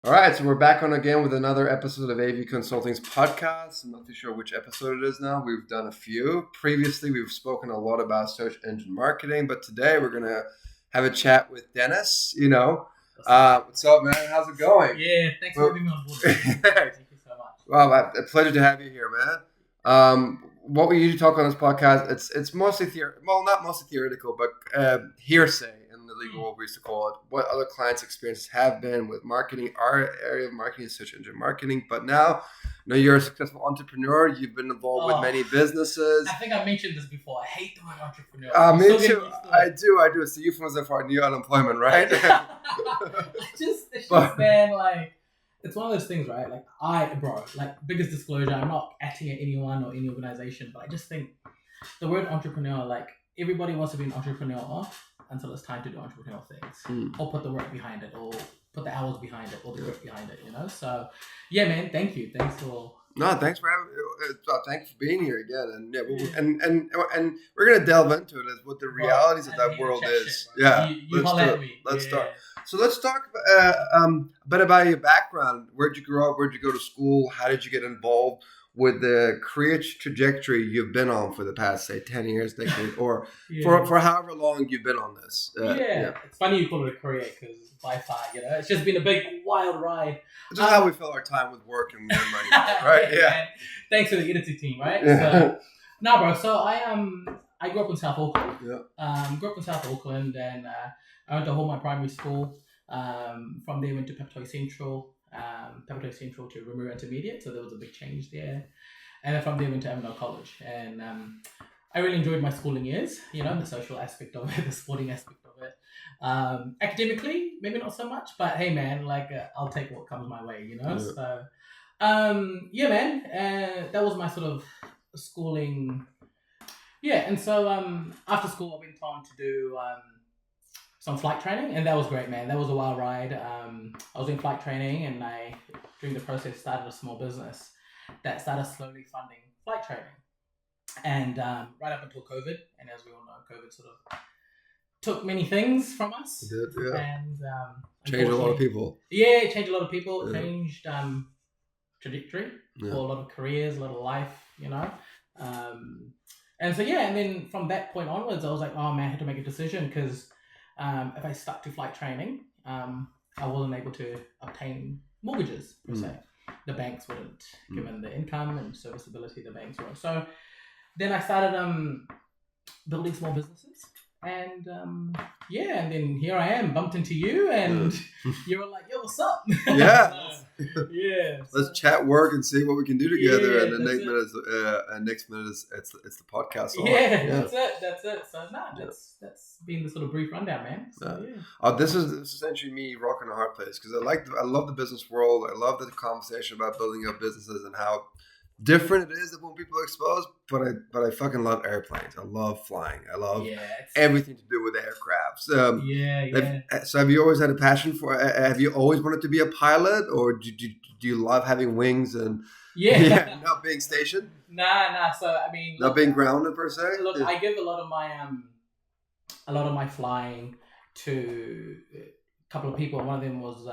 All right, so we're back on again with another episode of AV Consulting's podcast. I'm not too sure which episode it is now. We've done a few. Previously, we've spoken a lot about search engine marketing, but today we're going to have a chat with Dennis. What's up, man? How's it going? Yeah, thanks for having me on board. Thank you so much. Well, a pleasure to have you here, man. What we usually talk on this podcast, it's mostly not mostly theoretical, but hearsay in the legal world we used to call it. What other clients' experiences have been with marketing. Our area of marketing is search engine marketing, but now, you're a successful entrepreneur. You've been involved with many businesses. I think I mentioned this before. I hate the word entrepreneur. Me too. I do. It's the euphemism for new unemployment, right? It's just man, like. It's one of those things, right? Biggest disclosure, I'm not acting at anyone or any organization, but I just think the word entrepreneur, like, everybody wants to be an entrepreneur until it's time to do entrepreneurial things, or put the work behind it, or put the hours behind it, or the work behind it, So, yeah, man, thank you. Thanks for... No, thanks for thanks for being here again, and we're gonna delve into it as what the realities of that world is. Shit, yeah, let's start. So let's talk a bit about your background. Where'd you grow up? Where'd you go to school? How did you get involved with the career trajectory you've been on for the past, say, 10 years, decade, or for however long you've been on this? It's funny you call it a career because by far, it's just been a big wild ride. It's just how we fill our time with work and money, right? Yeah. Thanks to the editing team, right? Yeah. So, bro. So I grew up in South Auckland. Yeah. Grew up in South Auckland, and I went to Hallmark Primary School. From there, went to Papatoetoe Central. Papatoetoe Central to Remuera Intermediate, so there was a big change there. And then from there, went to Avondale College, and I really enjoyed my schooling years. The social aspect of it, the sporting aspect of it. Academically, maybe not so much, but hey, man, I'll take what comes my way. Yeah. So, man, that was my sort of schooling. Yeah, and so after school, I went on to do some flight training, and that was great, man. That was a wild ride. I was doing flight training, and I, during the process, started a small business that started slowly funding flight training. And right up until COVID, and as we all know, COVID sort of took many things from us. It did, yeah. And changed a lot of people. Yeah, it changed a lot of people. Yeah. Changed trajectory for a lot of careers, a lot of life, And so, and then from that point onwards, I was like, oh man, I had to make a decision because if I stuck to flight training, I wasn't able to obtain mortgages per se. The banks wouldn't, given the income and serviceability the banks were. So then I started building small businesses, and and then here I am, bumped into you, and you were like, "Yo, what's up?" Yeah. Let's chat work and see what we can do together. And the next minute is it's the podcast. That's it. So that's been the sort of brief rundown, man. So, this is essentially me rocking a hard place because I love the business world. I love the conversation about building up businesses and how different it is than when people are exposed. But I fucking love airplanes. I love flying. I love everything to do with aircraft. So have you always had a passion for? Have you always wanted to be a pilot, or do you love having wings and not being stationed? Nah. So I mean, not being grounded per se. Look, I give a lot of my flying to a couple of people. One of them was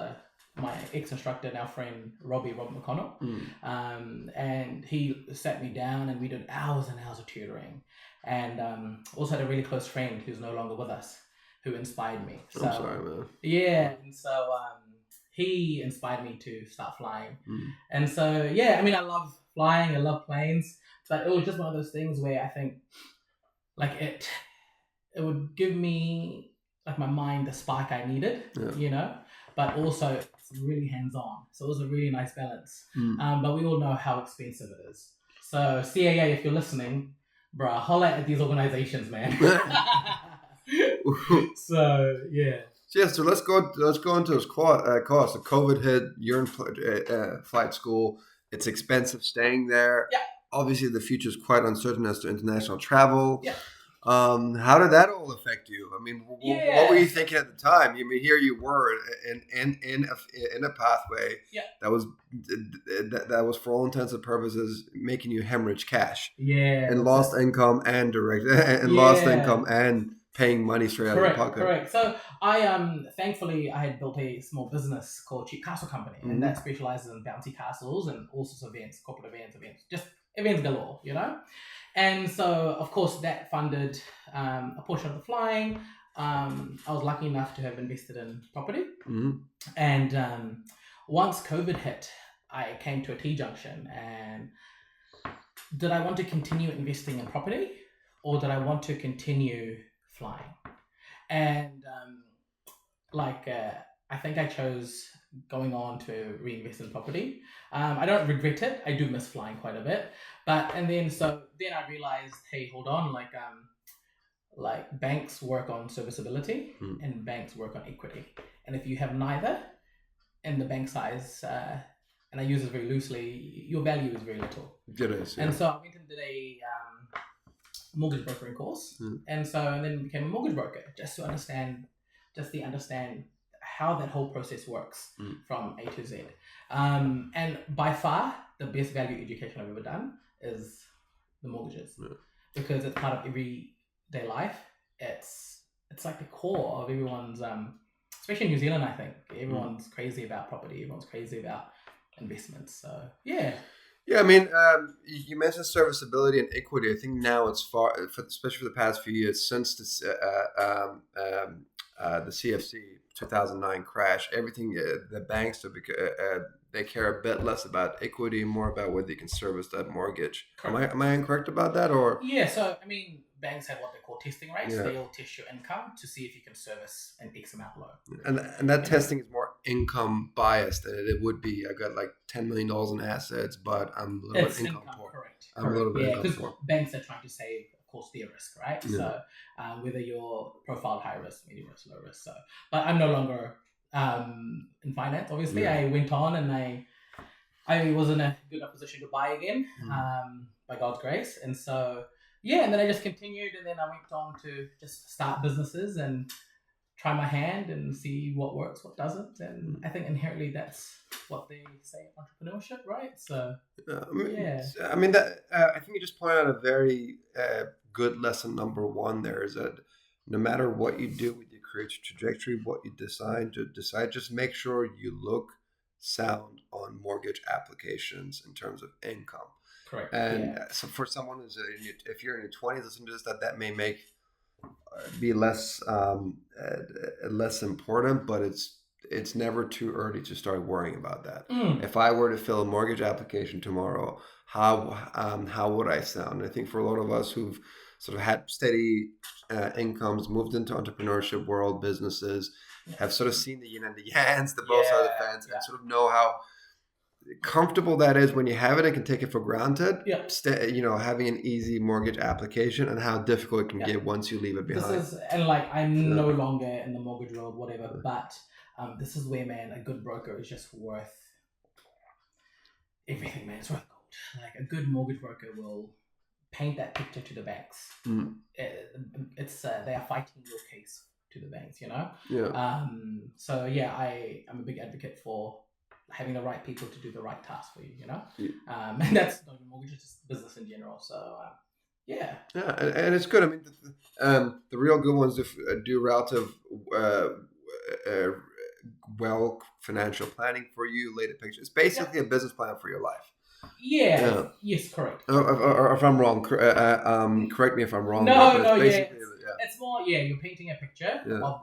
my ex-instructor, now friend, Rob McConnell. And he sat me down and we did hours and hours of tutoring. And also had a really close friend who's no longer with us, who inspired me. So, I'm sorry, man. Yeah, and so he inspired me to start flying. And so, I love flying, I love planes, but it was just one of those things where I think, it would give me, my mind, the spark I needed, but also it's really hands-on. So it was a really nice balance. But we all know how expensive it is. So CAA, if you're listening, bruh, holla at these organizations, man. So, yeah. So let's go into this cost. The COVID hit, you're in flight school. It's expensive staying there. Yeah. Obviously, the future is quite uncertain as to international travel. Yeah. How did that all affect you? I mean, what were you thinking at the time? I mean, here you were in a pathway that was for all intents and purposes making you hemorrhage cash. Yeah. And lost income and lost income and paying money straight out of your Correct, pocket. correct. So I thankfully I had built a small business called Cheap Castle Company, and that specializes in bouncy castles and all sorts of events, corporate events, just events galore, you know. And so of course that funded a portion of the flying. I was lucky enough to have invested in property, and once COVID hit, I came to a T junction, and did I want to continue investing in property, or did I want to continue flying? And I think I chose going on to reinvest in property. I don't regret it. I do miss flying quite a bit, and then I realized, hey, hold on, like banks work on serviceability and banks work on equity, and if you have neither, and the bank size, and I use it very loosely, your value is very little. It is, yeah. And so I went and did a mortgage brokering course, and then became a mortgage broker just to understand how that whole process works from A to Z. And by far the best value education I've ever done is the mortgages, because it's part of everyday life. It's like the core of everyone's, especially in New Zealand. I think everyone's crazy about property. Everyone's crazy about investments. So yeah. Yeah, I mean, you mentioned serviceability and equity. I think now it's especially for the past few years since the CFC 2009 crash. Everything the banks they care a bit less about equity, more about whether you can service that mortgage. Am I incorrect about that, or? Yeah, so I mean, banks have what they call testing rates. Yeah. They'll test your income to see if you can service an X amount loan. And that testing is more income biased than it would be. I got like $10 million in assets, but I'm a little bit income poor. Correct. I'm a little bit income because poor. Banks are trying to save, of course, their risk, right? Yeah. So whether you're profiled high risk, medium risk, low risk. So, but I'm no longer in finance. Obviously, I went on and I was in a good enough position to buy again, by God's grace, and so. Yeah, and then I just continued, and then I went on to just start businesses and try my hand and see what works, what doesn't. And I think inherently that's what they say entrepreneurship, right? So, I mean that. I think you just pointed out a very good lesson. Number one, there is that no matter what you do with your career trajectory, what you decide, just make sure you look sound on mortgage applications in terms of income. Correct. And so for someone who's if you're in your 20s listening to this, that may be less important, but it's never too early to start worrying about that. If I were to fill a mortgage application tomorrow, how would I sound? And I think for a lot of us who've sort of had steady incomes, moved into entrepreneurship world, businesses, have sort of seen the yin and the yangs, the both sides of the fence, and sort of know how comfortable that is when you have it and can take it for granted. Having an easy mortgage application, and how difficult it can get once you leave it behind. I'm no longer in the mortgage world, whatever, but this is where, man, a good broker is just worth everything, man. It's worth gold. Like, a good mortgage broker will paint that picture to the banks. It's they are fighting your case to the banks, you know. I'm a big advocate for having the right people to do the right task for you, you know. And that's not even mortgage, it's just business in general. So and it's good. I mean, the real good ones do relative well financial planning for you, lay the picture. It's basically a business plan for your life. Yes, correct. Or if I'm wrong, correct me if I'm wrong. It's more, you're painting a picture of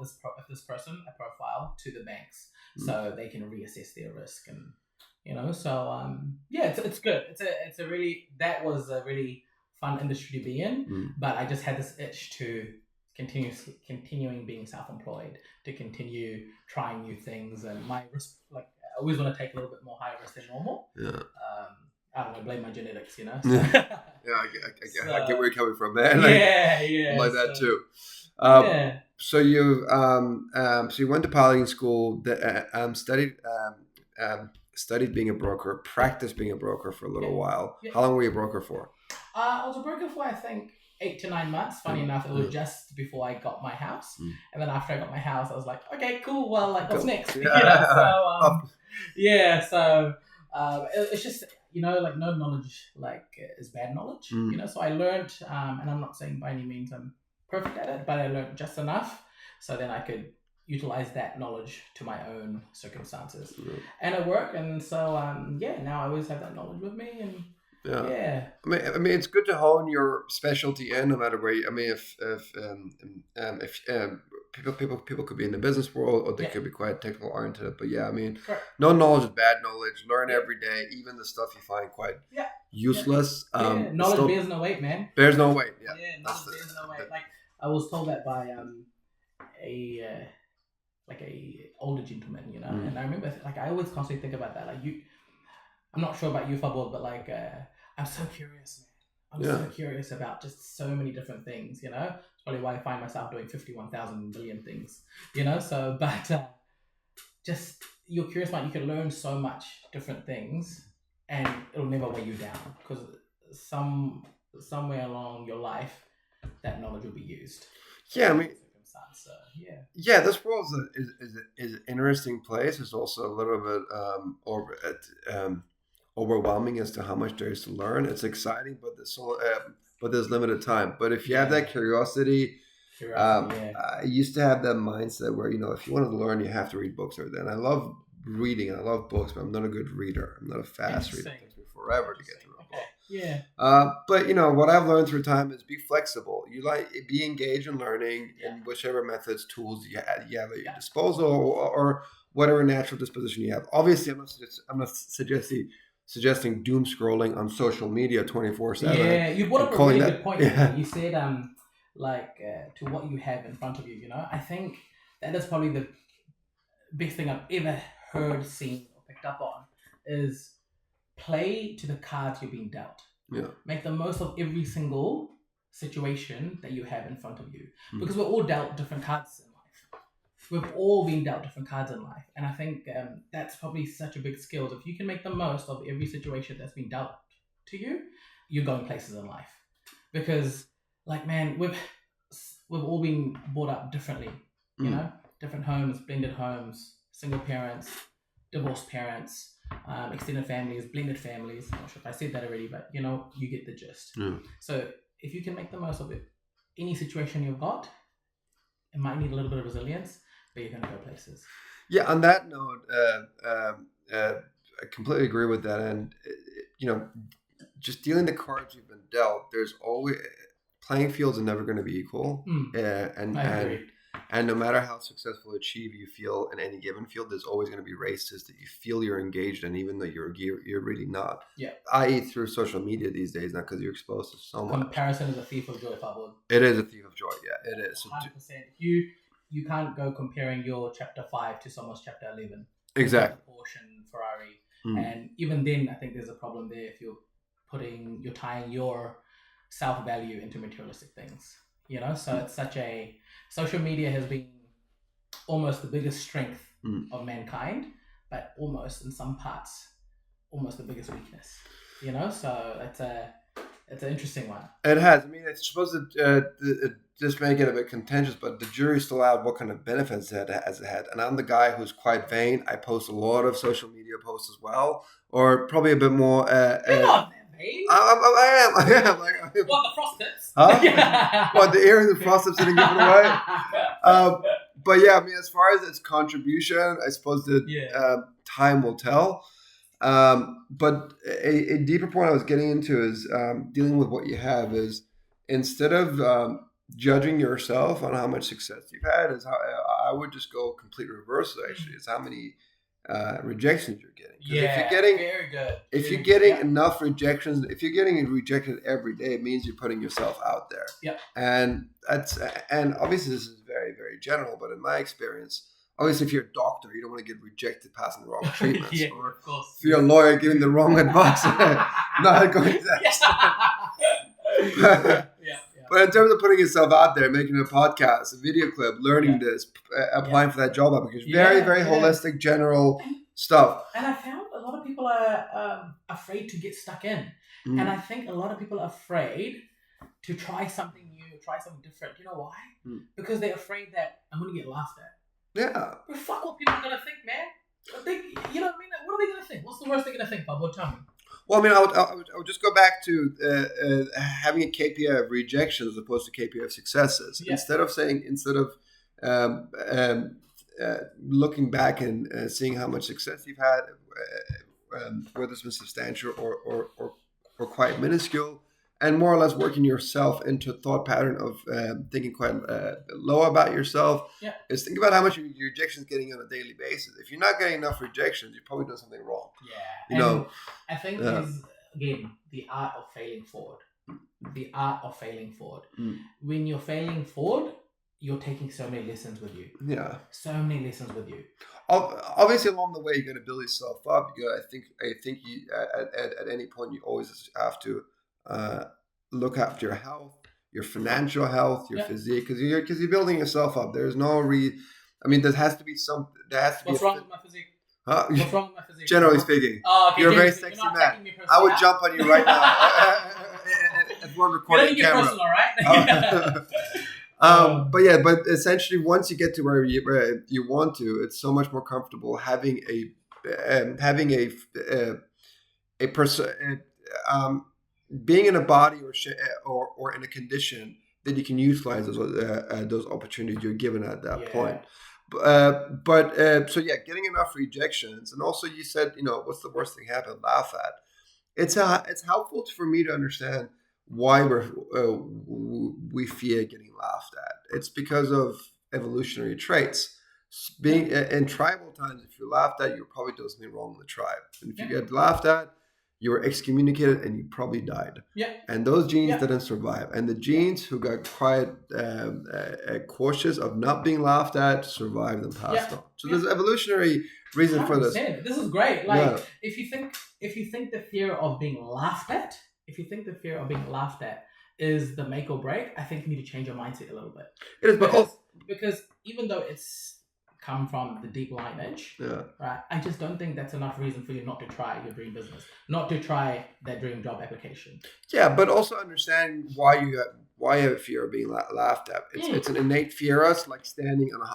this person, a profile, to the banks, so they can reassess their risk, and you know. So it's good. That was a really fun industry to be in. But I just had this itch to continuing being self-employed, to continue trying new things, and my risk, like, I always want to take a little bit more high risk than normal. I don't know, blame my genetics, you know. So, I get where you're coming from, man. Like that too. So you went to piloting school, studied being a broker, practiced being a broker for a little while. How long were you a broker for? I was a broker for, I think, 8 to 9 months. Funny enough, it was just before I got my house, and then after I got my house, I was like, okay, cool. Well, like, what's next? It's just, you know, like, no knowledge is bad knowledge. You know, so I learned, and I'm not saying by any means I'm perfect at it, but I learned just enough so then I could utilize that knowledge to my own circumstances. Yeah. And it worked. And so, now I always have that knowledge with me. And Yeah. I mean, it's good to hone your specialty in, no matter where. If people could be in the business world, or they could be quite technical oriented. But I mean, no knowledge is bad knowledge. Learn every day, even the stuff you find quite useless. Knowledge bears no weight, man. Bears no weight. Yeah. Knowledge bears no weight. Like I was told that by a older gentleman, you know. And I remember, like, I always constantly think about that. Like I'm not sure about you, Fabo, but like I'm so curious, man. I'm so curious about just so many different things, you know. It's probably why I find myself doing 51,000 million things, you know. So, but just you're curious about, you can learn so much different things, and it'll never weigh you down, because somewhere along your life, that knowledge will be used. Yeah, I mean. So, this world is an interesting place. It's also a little bit overwhelming as to how much there is to learn. It's exciting, but there's limited time. But if you have that curiosity, I used to have that mindset where, you know, if you wanted to learn, you have to read books every day. And I love reading and I love books, but I'm not a good reader. I'm not a fast reader. It takes me forever to get through a book. Yeah. But you know what I've learned through time is be flexible. You be engaged in learning in whichever methods, tools you have at your disposal, or whatever natural disposition you have. Obviously, I'm not suggesting doom scrolling on social media 24/7. Yeah, you brought up a really good point. Yeah. You said to what you have in front of you. You know, I think that is probably the best thing I've ever heard, seen, or picked up on is. Play to the cards you're being dealt. Yeah. Make the most of every single situation that you have in front of you. Because we're all dealt different cards in life. We've all been dealt different cards in life. And I think that's probably such a big skill. If you can make the most of every situation that's been dealt to you, you're going places in life. Because, like, man, we've all been brought up differently. You know? Different homes, blended homes, single parents, divorced parents, extended families, blended families. I'm not sure if I said that already, but you know, you get the gist. Yeah. So if you can make the most of it, any situation you've got, it might need a little bit of resilience, but you're going to go places. Yeah, on that note, I completely agree with that. And, you know, just dealing the cards you've been dealt, there's always, playing fields are never going to be equal. I agree. And no matter how successful or achieved you feel in any given field, there's always going to be races that you feel you're engaged in, even though you're really not. Yeah. I.e. through social media these days, not because you're exposed to so much. Comparison is a thief of joy, Fabo. It is a thief of joy. Yeah, it is. 100%. You can't go comparing your chapter 5 to someone's chapter 11. Exactly. Porsche, Ferrari, and even then, I think there's a problem there if you're tying your self-value into materialistic things. You know, so it's such a social media has been almost the biggest strength of mankind, but almost in some parts, almost the biggest weakness. You know, so it's an interesting one. It has. I mean, it's supposed to just make it a bit contentious, but the jury's still out what kind of benefits it has had. And I'm the guy who's quite vain. I post a lot of social media posts as well, or probably a bit more. You're not that vain. I am. What, the frost tips? Huh? What, the earrings and frost tips didn't give it away? But yeah, I mean, as far as its contribution, I suppose that time will tell. But a deeper point I was getting into is dealing with what you have is instead of judging yourself on how much success you've had, is how I would just go complete reverse. Actually, it's how many rejections you're getting. Yeah, very good. If you're getting enough rejections, if you're getting rejected every day, it means you're putting yourself out there. Yeah, and obviously this is very, very general, but in my experience. Obviously, if you're a doctor, you don't want to get rejected passing the wrong treatments. Or of course. If you're a lawyer, giving the wrong advice. Not going to that. But in terms of putting yourself out there, making a podcast, a video clip, learning this, applying for that job application, very, very holistic, general stuff. And I found a lot of people are afraid to get stuck in. And I think a lot of people are afraid to try something new, try something different. You know why? Because they're afraid that I'm going to get laughed at. Yeah. But fuck what people are going to think, man. You know what I mean? What are they going to think? What's the worst they're going to think, Bob? Tell me. Well, I mean, I would just go back to having a KPI of rejection as opposed to KPI of successes. Yeah. Instead of looking back and seeing how much success you've had, whether it's been substantial or quite minuscule, and more or less working yourself into a thought pattern of thinking quite low about yourself. Yeah. Is think about how much your rejections getting on a daily basis. If you're not getting enough rejections, you're probably doing something wrong. Yeah. You know, I think is again the art of failing forward. The art of failing forward. When you're failing forward, you're taking so many lessons with you. Yeah. So many lessons with you. Obviously, along the way, you're going to build yourself up. I think you at any point you always have to look after your health, your financial health, your physique, because you're building yourself up. There's no I mean, there has to be some. There has to be. What's wrong with my physique? Huh? What's wrong with my physique? Generally speaking, okay, you're a very sexy man. I would jump on you right now. If we're recording camera. Personal, right? But essentially, once you get to where you want to, it's so much more comfortable having a person being in a body or in a condition that you can utilize those opportunities you're given at that point. So getting enough rejections, and also you said, what's the worst thing happen? Laugh at. It's helpful for me to understand why we fear getting laughed at. It's because of evolutionary traits. Being in tribal times, if you're laughed at, you're probably doing something wrong in the tribe. And if you get laughed at, you were excommunicated and you probably died. Yeah. And those genes didn't survive. And the genes who got quite cautious of not being laughed at survived and passed on. So there's evolutionary reason for this. This is great. If you think the fear of being laughed at, is the make or break, I think you need to change your mindset a little bit. It is, because even though it's come from the deep lineage, right? I just don't think that's enough reason for you not to try your dream business, not to try that dream job application. Yeah, but also understand why you have a fear of being laughed at. It's an innate fear. It's like standing on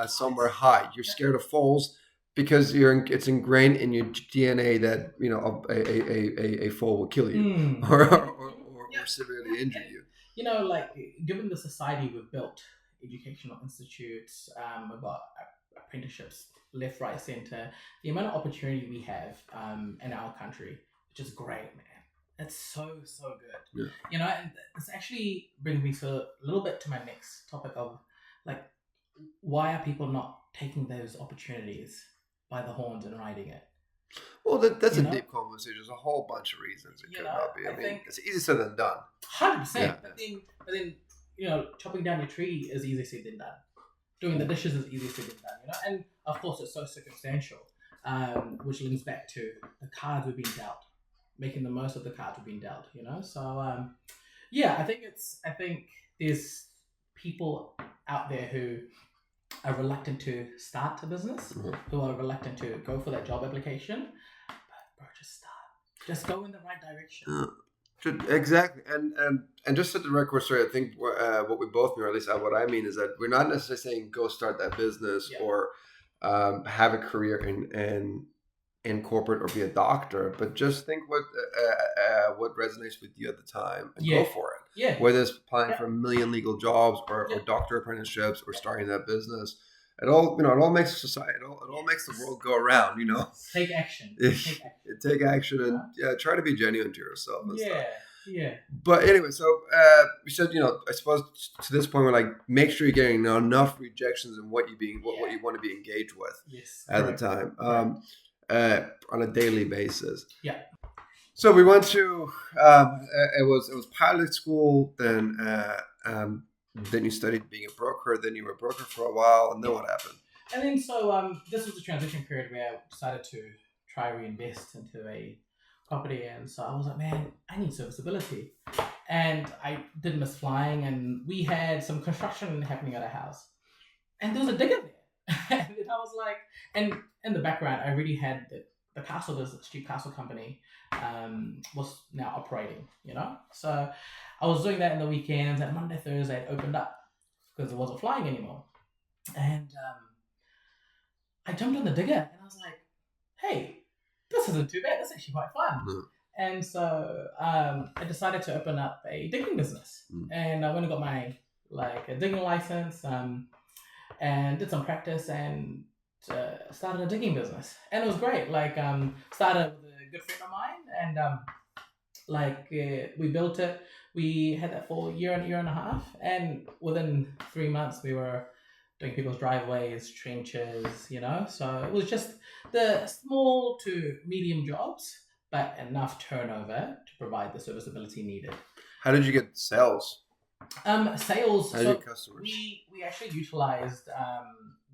somewhere high. You're scared of falls because it's ingrained in your DNA that a fall will kill you or severely injure you. Given the society we've built, educational institutes, we've got apprenticeships left, right, center. The amount of opportunity we have in our country, which is great, man. It's so good. Yeah. And this actually brings me to a little bit to my next topic of why are people not taking those opportunities by the horns and riding it? Well, that's a deep conversation. There's a whole bunch of reasons it could not be. I mean, it's easier said than done. 100%. But then chopping down your tree is easier said than done. Doing the dishes is easier said than done, And of course, it's so circumstantial, which links back to the cards we've been dealt, making the most of the cards we've been dealt, So, I think there's people out there who are reluctant to start a business, who are reluctant to go for that job application. But bro, just start. Just go in the right direction. Exactly, and just set the record straight. I think what we both mean, or at least what I mean, is that we're not necessarily saying go start that business or have a career in corporate or be a doctor, but just think what resonates with you at the time and go for it. Yeah. Whether it's applying for a million legal jobs or doctor apprenticeships or starting that business. It all makes society. It all makes the world go around. Take action. Take action and try to be genuine to yourself. And stuff. Yeah. But anyway, so we said, I suppose to this point, we're like, make sure you're getting enough rejections in what you want to be engaged with at the time on a daily basis. Yeah. So we went to it was pilot school, then you studied being a broker, then you were a broker for a while, and then what happened? And then so this was the transition period where I decided to try reinvest into a property, and so I was like, man, I need serviceability. And I did miss flying, and we had some construction happening at our house. And there was a digger there. And I was like, and in the background, I really had the castle, the Street Castle Company was now operating, So I was doing that in the weekends, and Monday, Thursday it opened up because it wasn't flying anymore. And I jumped on the digger and I was like, hey, this isn't too bad. That's actually quite fun. Mm. And so I decided to open up a digging business. And I went and got my a digging license and did some practice and started a digging business. And it was great. Started with a good friend of mine and we built it. We had that for a year and a half. And within 3 months, we were doing people's driveways, trenches, So it was just the small to medium jobs, but enough turnover to provide the serviceability needed. How did you get sales? Sales. How did you get customers? We actually utilized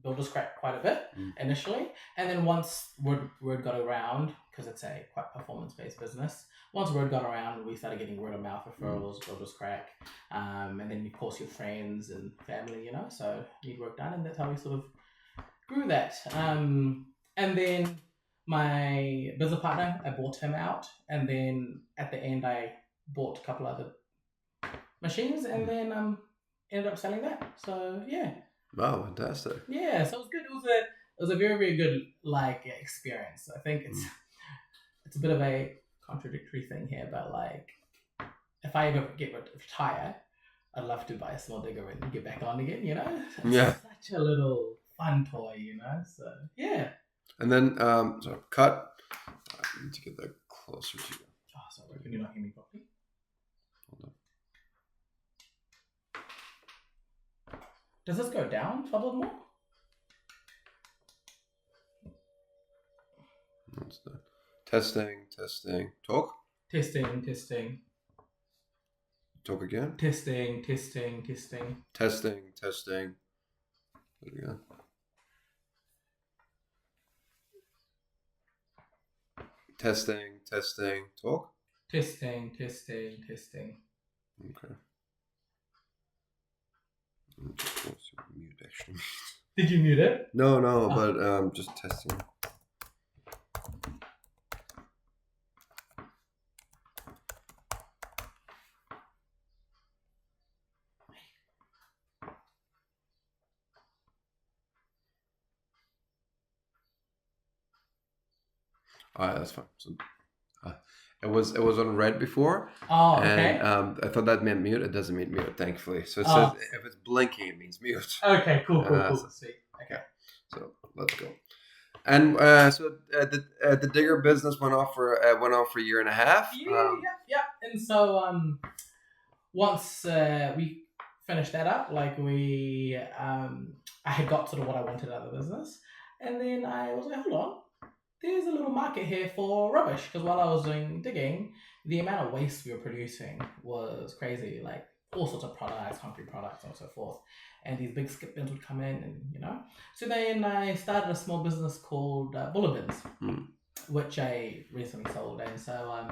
Builderscrack quite a bit initially, and then once word got around, because it's a quite performance-based business, once word got around, we started getting word of mouth referrals, Builderscrack, and then of course your friends and family, so need work done, and that's how we sort of grew that. And then my business partner, I bought him out, and then at the end I bought a couple other machines, and then ended up selling that. So yeah. Wow, fantastic. Yeah, so it was good. It was a very, very good experience. I think it's a bit of a contradictory thing here, but if I ever retire, I'd love to buy a small digger and get back on again. It's such a little fun toy, So yeah. And then so cut. I need to get that closer to you. Oh, sorry, can you not hear me properly? Hold on. Does this go down a little more? What's that? Testing. Talk. Testing. Talk again. Testing. Testing. There we go. Testing. Talk. Testing. Okay. Mute actually. Did you mute it? No, but just testing. All right, that's fine. So, it was on red before. Oh, okay. And I thought that meant mute. It doesn't mean mute, thankfully. So it says if it's blinking, it means mute. Okay, cool. Sweet. Okay. So let's go. And so the digger business went off for a year and a half. Yeah. And so once we finished that up, I had got sort of what I wanted out of the business, and then I was like, hold on. There's a little market here for rubbish, because while I was doing digging, the amount of waste we were producing was crazy, all sorts of products, concrete products, and so forth. And these big skip bins would come in, and So then I started a small business called Buller Bins, which I recently sold. And so,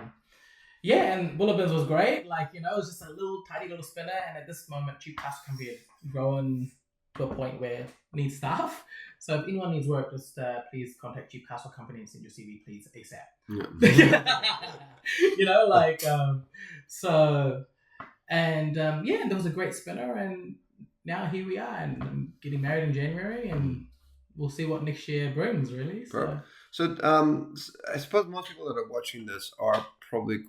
and Buller Bins was great. It was just a tiny little spinner. And at this moment, Cheap Castle Company had grown to a point where it needs staff. So if anyone needs work, just please contact Cheap Castle Company and send your CV, please, ASAP. Yeah. There was a great spinner, and now here we are, and I'm getting married in January, and we'll see what next year brings, really. So I suppose most people that are watching this are probably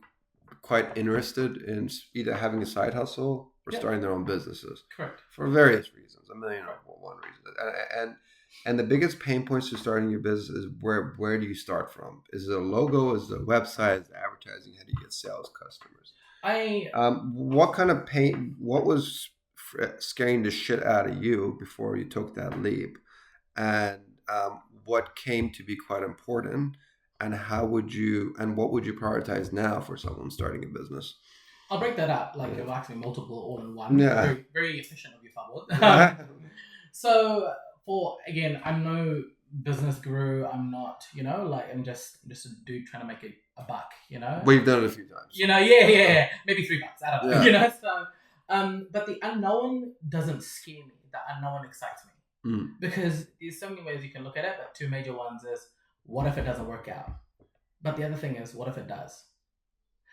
quite interested in either having a side hustle or starting their own businesses. Correct. For various reasons. A million or one reason. And the biggest pain points to starting your business is where do you start from? Is it a logo? Is it a website? Is it advertising? How do you get sales customers? What was scaring the shit out of you before you took that leap? And what came to be quite important? And what would you prioritize now for someone starting a business? I'll break that up. You've asked me multiple all in one. Yeah. Very, very efficient of you, Fabio. So I'm no business guru. I'm not, I'm just a dude trying to make a buck, We've done it a few times. Yeah. Maybe $3. I don't know. Yeah. So, but the unknown doesn't scare me. The unknown excites me. Because there's so many ways you can look at it, but two major ones is, what if it doesn't work out? But the other thing is, what if it does?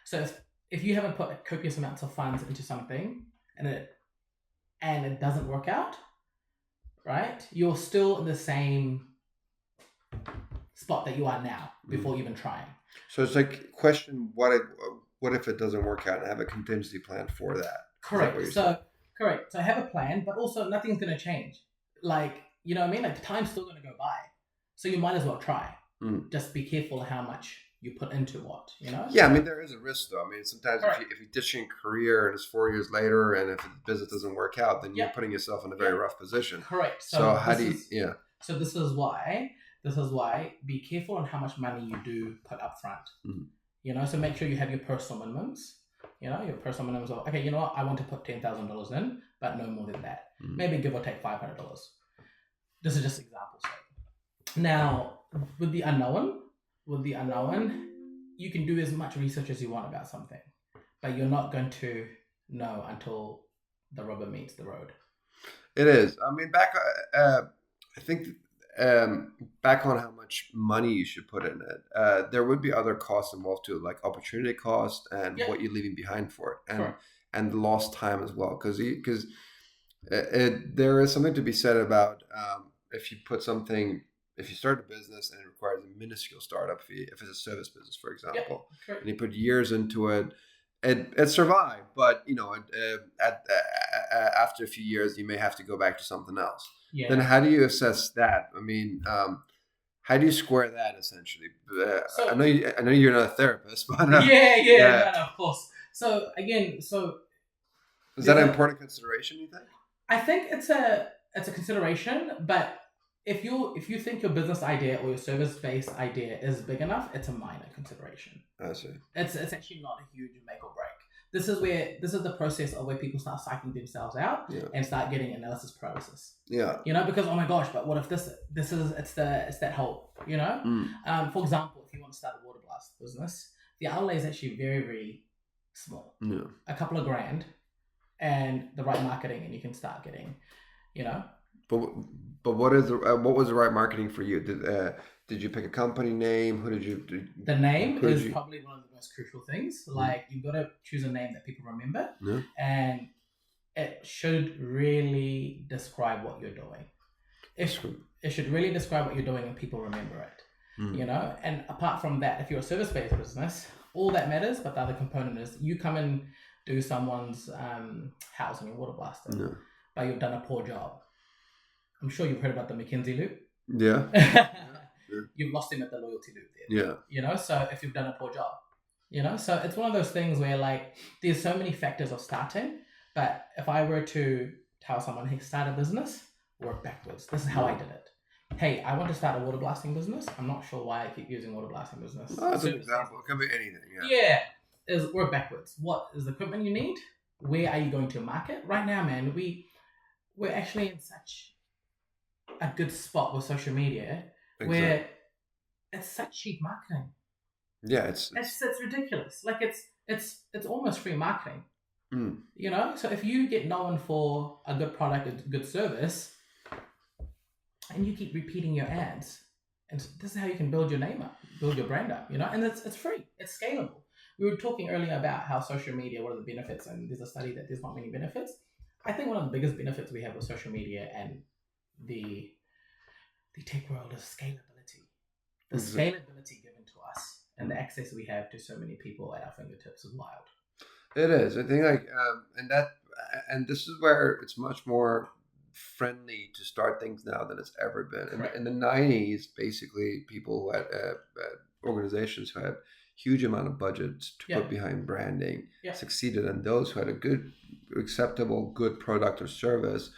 So if you haven't put copious amounts of funds into something and it doesn't work out, right? You're still in the same spot that you are now before even trying. So it's like question what if it doesn't work out, and have a contingency plan for that. Correct. Correct. So have a plan, but also nothing's going to change. Like, you know what I mean? Like the time's still going to go by. So you might as well try. Just be careful how much you put into what, you know? Yeah, I mean, there is a risk though. I mean, sometimes if you ditch your career and it's 4 years later, and if the business doesn't work out, then you're putting yourself in a very rough position. Correct. So how do you, So this is why be careful on how much money you do put up front. You know, so make sure you have your personal minimums. You know, your personal minimums are, okay, you know what, I want to put $10,000 in, but no more than that. Maybe give or take $500. This is just examples. Now, with the unknown, you can do as much research as you want about something, but you're not going to know until the rubber meets the road. It is. I mean, I think back on how much money you should put in it, there would be other costs involved too, like opportunity cost and what you're leaving behind for it, and the lost time as well, because there is something to be said about if you start a business and it requires a minuscule startup fee, if it's a service business, for example, and you put years into it, it survived, but you know, after a few years, you may have to go back to something else. Yeah. Then how do you assess that? I mean, how do you square that essentially? I know you're not a therapist, but no, of course. So again, is that an important consideration, you think? I think it's a consideration, but if you think your business idea or your service-based idea is big enough, it's a minor consideration. I see. It's actually not a huge make or break. This is the process of where people start psyching themselves out and start getting analysis paralysis. Yeah. You know, because oh my gosh, but what if it's that whole, you know? For example, if you want to start a water blast business, the outlay is actually very, very small. Yeah. A couple of grand and the right marketing, and you can start getting, you know. But what was the right marketing for you? Did you pick a company name? Who did you? The name is probably one of the most crucial things. Like you've got to choose a name that people remember, and it should really describe what you're doing. It should really describe what you're doing, and people remember it. You know. And apart from that, if you're a service-based business, all that matters. But the other component is you come and do someone's house and you water blast it, but you've done a poor job. I'm sure you've heard about the McKinsey loop. Yeah. You've lost him at the loyalty loop there. Yeah. You know, so if you've done a poor job, you know, so it's one of those things where like there's so many factors of starting, but if I were to tell someone, hey, start a business, work backwards. This is how I did it. Hey, I want to start a water blasting business. I'm not sure why I keep using water blasting business. Oh, that's an example. It can be anything. Yeah. Is work backwards. What is the equipment you need? Where are you going to market? Right now, man, we're actually in such a good spot with social media where it's such cheap marketing. Yeah, it's ridiculous. Like it's almost free marketing. You know, so if you get known for a good product, a good service, and you keep repeating your ads, and this is how you can build your name up, build your brand up. You know, and it's free, it's scalable. We were talking earlier about how social media, what are the benefits, and there's a study that there's not many benefits. I think one of the biggest benefits we have with social media and the tech world is scalability. The scalability given to us and the access we have to so many people at our fingertips is wild. It is. I think and this is where it's much more friendly to start things now than it's ever been. In the 90s, basically, people who had organizations who had huge amount of budgets to put behind branding succeeded, and those who had a good, acceptable, good product or service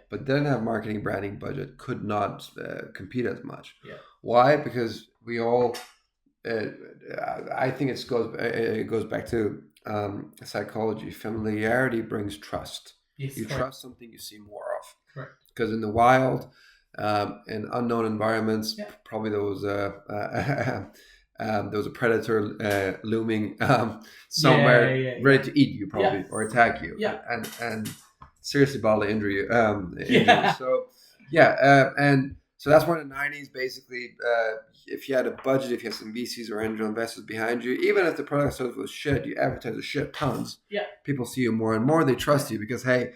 but didn't have marketing branding budget could not compete as much. Why? Because we all I think it goes back to psychology. Familiarity brings trust. You trust something you see more of. Correct. Because in the wild, in unknown environments, probably there was a predator looming somewhere, ready to eat you, probably, or attack you, and seriously bodily injury you. So and so that's why in the 90s, basically, if you had a budget, if you had some VCs or angel investors behind you, even if the product service was shit, you advertise a shit tons. People see you more and more. They trust you because, hey,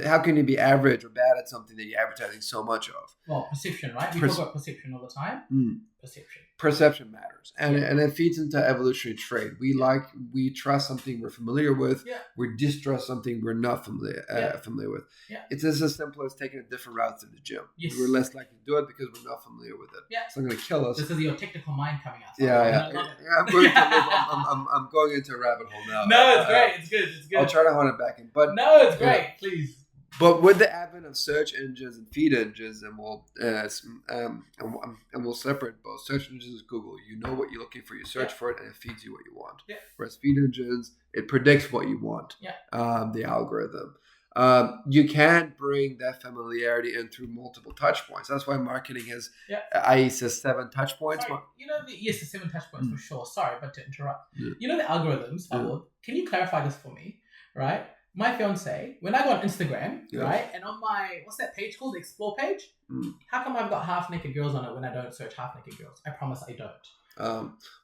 how can you be average or bad at something that you're advertising so much of? Well, perception, right? We talk about perception all the time. Perception. Perception matters, and it feeds into evolutionary trait. We trust something we're familiar with. Yeah. We distrust something we're not familiar with. Yeah. It's just as simple as taking a different route to the gym. Yes. We're less likely to do it because we're not familiar with it. Yeah. It's not going to kill us. This is your technical mind coming out. I'm going into a rabbit hole now. No, it's great. It's good. It's good. I'll try to hone it back in, but no, it's great. Please. But with the advent of search engines and feed engines, and we'll separate both. Search engines is Google. You know what you're looking for. You search for it, and it feeds you what you want. Yeah. Whereas feed engines, it predicts what you want. Yeah. The algorithm. You can't bring that familiarity in through multiple touch points. That's why marketing has, I says 7 touch points. Sorry, the 7 touch points for sure. Sorry, but to interrupt. Yeah. You know the algorithms, can you clarify this for me, right? My fiance, when I go on Instagram, right, and on my, what's that page called? The Explore page? How come I've got half naked girls on it when I don't search half naked girls? I promise I don't.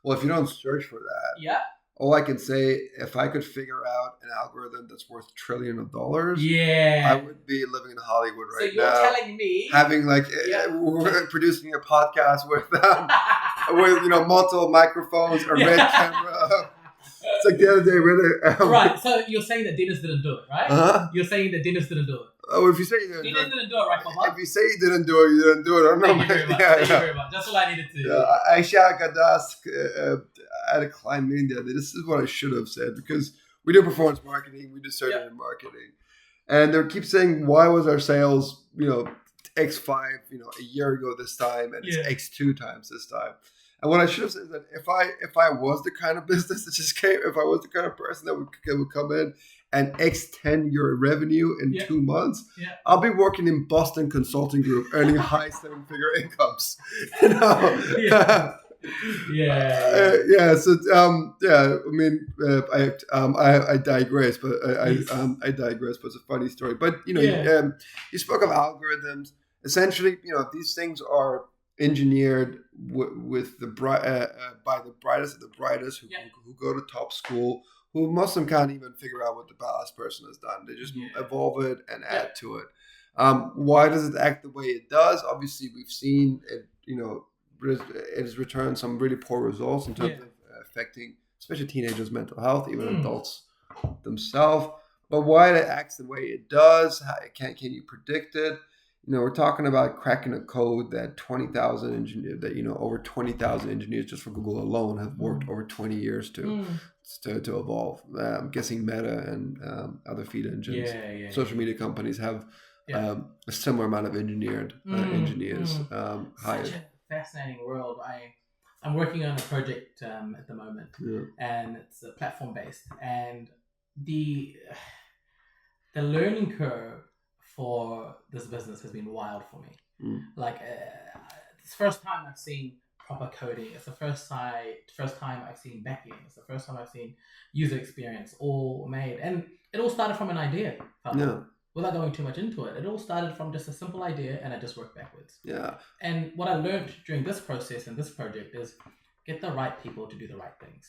Well, if you don't search for that, all I can say, if I could figure out an algorithm that's worth $1 trillion, I would be living in Hollywood right now. So you're telling me having we're producing a podcast with multiple microphones, a red camera. It's like the other day, really. Right, so you're saying that Dennis didn't do it, right? Uh-huh. You're saying that Dennis didn't do it. Oh, if you say you didn't do it. Dennis didn't do it, right, Papa? If you say you didn't do it, you didn't do it. I don't know. Thank you very much. Thank you very much. That's all I needed to do. Aisha Gadas had a client meeting the other day. This is what I should have said, because we do performance marketing, we do search engine marketing. And they keep saying, why was our sales, X5, a year ago this time, and it's X2 times this time. And what I should have said is that if I was the kind of business that just came, if I was the kind of person that would come in and X10 your revenue in 2 months, I'll be working in Boston Consulting Group, earning high 7-figure incomes. I digress, but I digress. But it's a funny story. But you spoke of algorithms. Essentially, these things are engineered with by the brightest of the brightest who go to top school, who most of them can't even figure out what the last person has done. They just evolve it and add to it. Why does it act the way it does? Obviously, we've seen it. It has returned some really poor results in terms of affecting, especially teenagers' mental health, even adults themselves. But why it acts the way it does? Can you predict it? We're talking about cracking a code that 20,000 engineers, over 20,000 engineers just for Google alone have worked over 20 years to evolve. I'm guessing Meta and other feed engines, social media companies have a similar amount of engineers hired. Such a fascinating world. I'm working on a project at the moment, and it's platform based, and the learning curve for this business has been wild for me. It's the first time I've seen proper coding. It's the first time I've seen backend. It's the first time I've seen user experience all made. And it all started from an idea. Without going too much into it. It all started from just a simple idea, and I just worked backwards. Yeah. And what I learned during this process and this project is get the right people to do the right things.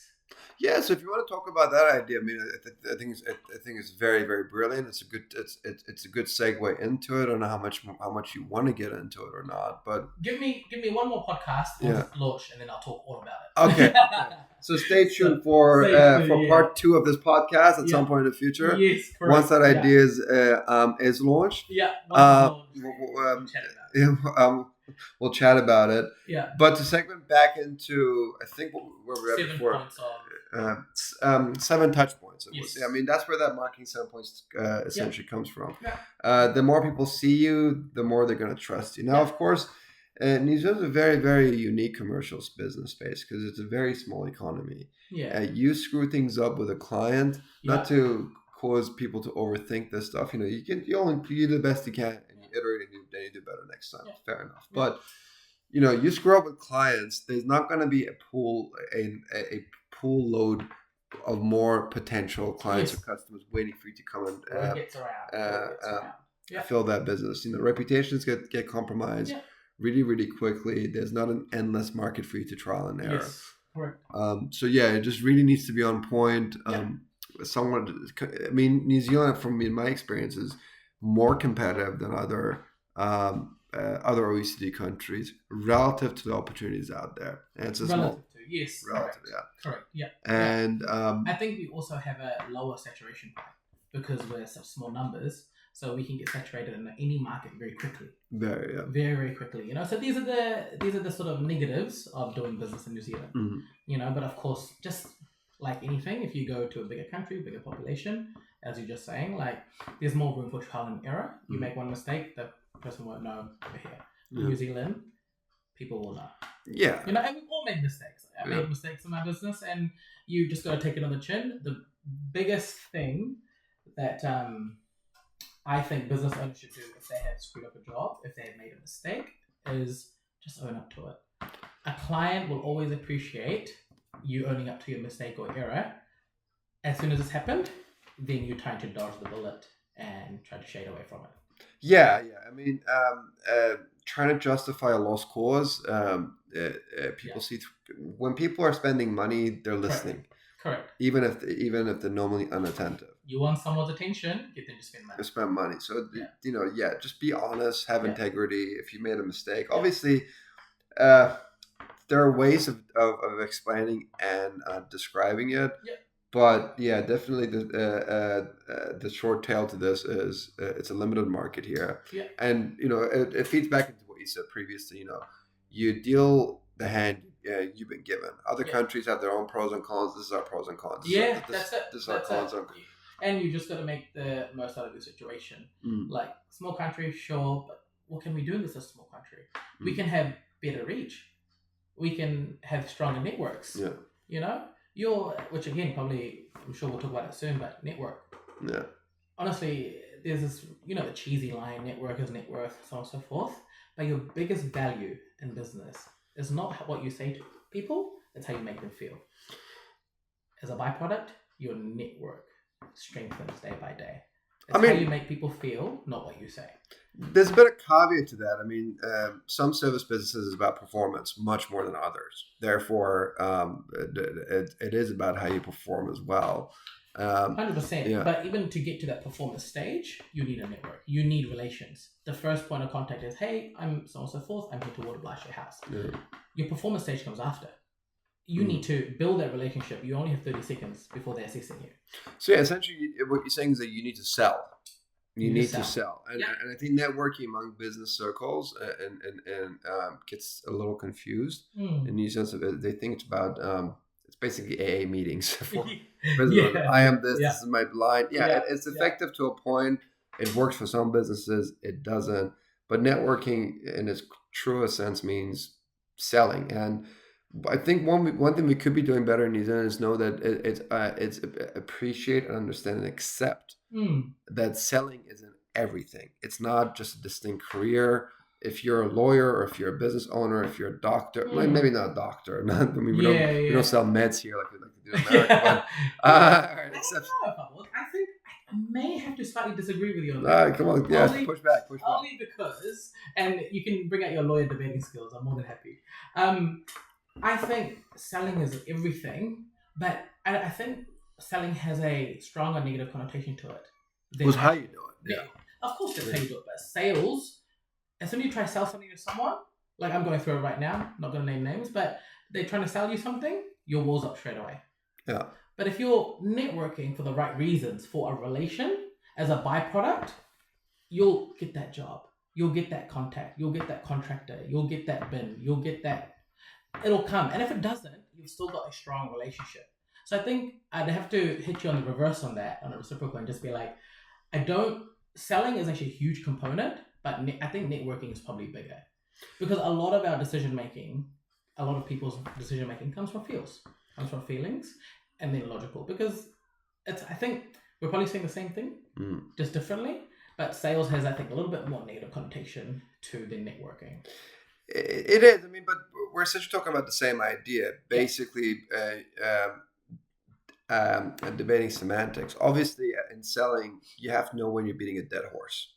Yeah, so if you want to talk about that idea, I think it's very, very brilliant. It's a good segue into it. I don't know how much you want to get into it or not, but give me one more podcast on launch, and then I'll talk all about it. Okay. So stay tuned for part 2 of this podcast at some point in the future. Yes, correct. Once that idea is launched. We'll chat about it. Yeah. But to segment back into, I think where we're at before. 7 touch points. That's where that marketing 7 points essentially comes from. Yeah. The more people see you, the more they're going to trust you. Now, of course, New Zealand's a very, very unique commercial business space because it's a very small economy. Yeah. You screw things up with a client, not to cause people to overthink this stuff. You only do the best you can, and you iterate and then you do better next time. Yeah. Fair enough. Yeah. But you screw up with clients, there's not going to be a pool load of more potential clients or customers waiting for you to come and fill that business. Reputations get compromised. Yeah. Really, really quickly. There's not an endless market for you to trial and error. Yes, correct. It just really needs to be on point. someone. I mean, New Zealand, from in my experience, is more competitive than other OECD countries relative to the opportunities out there, and it's a Relative small to, yes. relative, Correct. Yeah. and I think we also have a lower saturation point because we're such small numbers, so we can get saturated in any market very quickly. very Very, very quickly. So these are the sort of negatives of doing business in New Zealand. Mhm. But of course, just like anything, if you go to a bigger country, bigger population, as you're just saying, like there's more room for trial and error. You make one mistake, the person won't know over here. In Yeah. New Zealand, people will know. Yeah. And we've all made mistakes. I Yeah. made mistakes in my business, and you just got to take it on the chin. The biggest thing that I think business owners should do if they have screwed up a job, if they have made a mistake, is just own up to it. A client will always appreciate you owning up to your mistake or error. As soon as it's happened, then you're trying to dodge the bullet and try to shade away from it. Yeah. I mean, trying to justify a lost cause. People see when people are spending money, they're listening. Correct. Even if they're normally unattentive. You want someone's attention, get them to spend money. Spend money. So just be honest, have integrity. If you made a mistake, obviously, there are ways of explaining and describing it. Yeah. But definitely the short tail to this is it's a limited market here. Yeah. And it feeds back into what you said previously. You deal the hand you've been given. Other countries have their own pros and cons. This is our pros and cons. That's it. This is our cons. And you just got to make the most out of your situation. Like small country, sure, but what can we do in this small country? We can have better reach. We can have stronger networks. Yeah. Which again, probably, I'm sure we'll talk about it soon, but network. Yeah. Honestly, there's this, the cheesy line, network is net worth, so on and so forth. But your biggest value in business is not what you say to people, it's how you make them feel. As a byproduct, your network strengthens day by day. It's how you make people feel, not what you say. There's a bit of caveat to that. I mean, some service businesses is about performance much more than others. Therefore, it is about how you perform as well. 100%. Yeah. But even to get to that performance stage, you need a network. You need relations. The first point of contact is, hey, I'm so on and so forth. I'm here to water blast your house. Yeah. Your performance stage comes after. You need to build that relationship. You only have 30 seconds before they're assessing you. So essentially what you're saying is that you need to sell. You need to sell. And I think networking among business circles and gets a little confused in the sense of they think it's about it's basically AA meetings for business. I am this is my line. It's effective to a point. It works for some businesses, it doesn't. But networking in its truest sense means selling. And I think one thing we could be doing better in New Zealand is know that it's appreciate and understand and accept that selling isn't everything. It's not just a distinct career. If you're a lawyer or if you're a business owner, if you're a doctor, maybe not a doctor. We don't sell meds here like we like to do in America. I think I may have to slightly disagree with you on that. Come on, push back. Only because, and you can bring out your lawyer debating skills. I'm more than happy. I think selling is everything, but I think selling has a stronger negative connotation to it. It's how you do it. Yeah. Of course that's how you do it, but sales, as soon as you try to sell something to someone, like I'm going through it right now, not going to name names, but they're trying to sell you something, your wall's up straight away. Yeah. But if you're networking for the right reasons for a relation, as a byproduct, you'll get that job. You'll get that contact. You'll get that contractor. You'll get that bin. You'll get that. It'll come. And if it doesn't, you've still got a strong relationship. So I think I'd have to hit you on the reverse on that, on a reciprocal, and just be like, selling is actually a huge component, but I think networking is probably bigger. Because a lot of our decision making, a lot of people's decision making comes from feelings, and then logical. Because I think we're probably saying the same thing, just differently. But sales has, I think, a little bit more negative connotation to the networking. It is. I mean, but we're essentially talking about the same idea. Basically, debating semantics. Obviously, in selling, you have to know when you're beating a dead horse.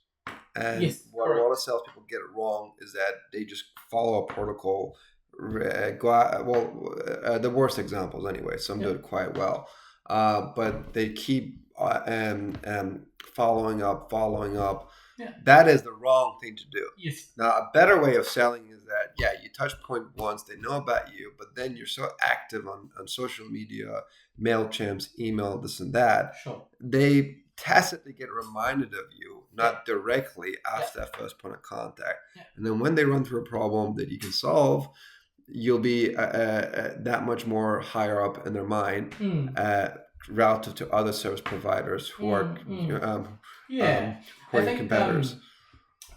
And what a lot of salespeople get it wrong is that they just follow a protocol. The worst examples, anyway. Some do it quite well. but they keep following up. Yeah. That is the wrong thing to do. Yes. Now, a better way of selling is that, yeah, you touch point once, they know about you, but then you're so active on social media, MailChimps, email, this and that. Sure. They tacitly get reminded of you, not directly after that first point of contact. Yeah. And then when they run through a problem that you can solve, you'll be that much more higher up in their mind relative to other service providers who are I think, competitors.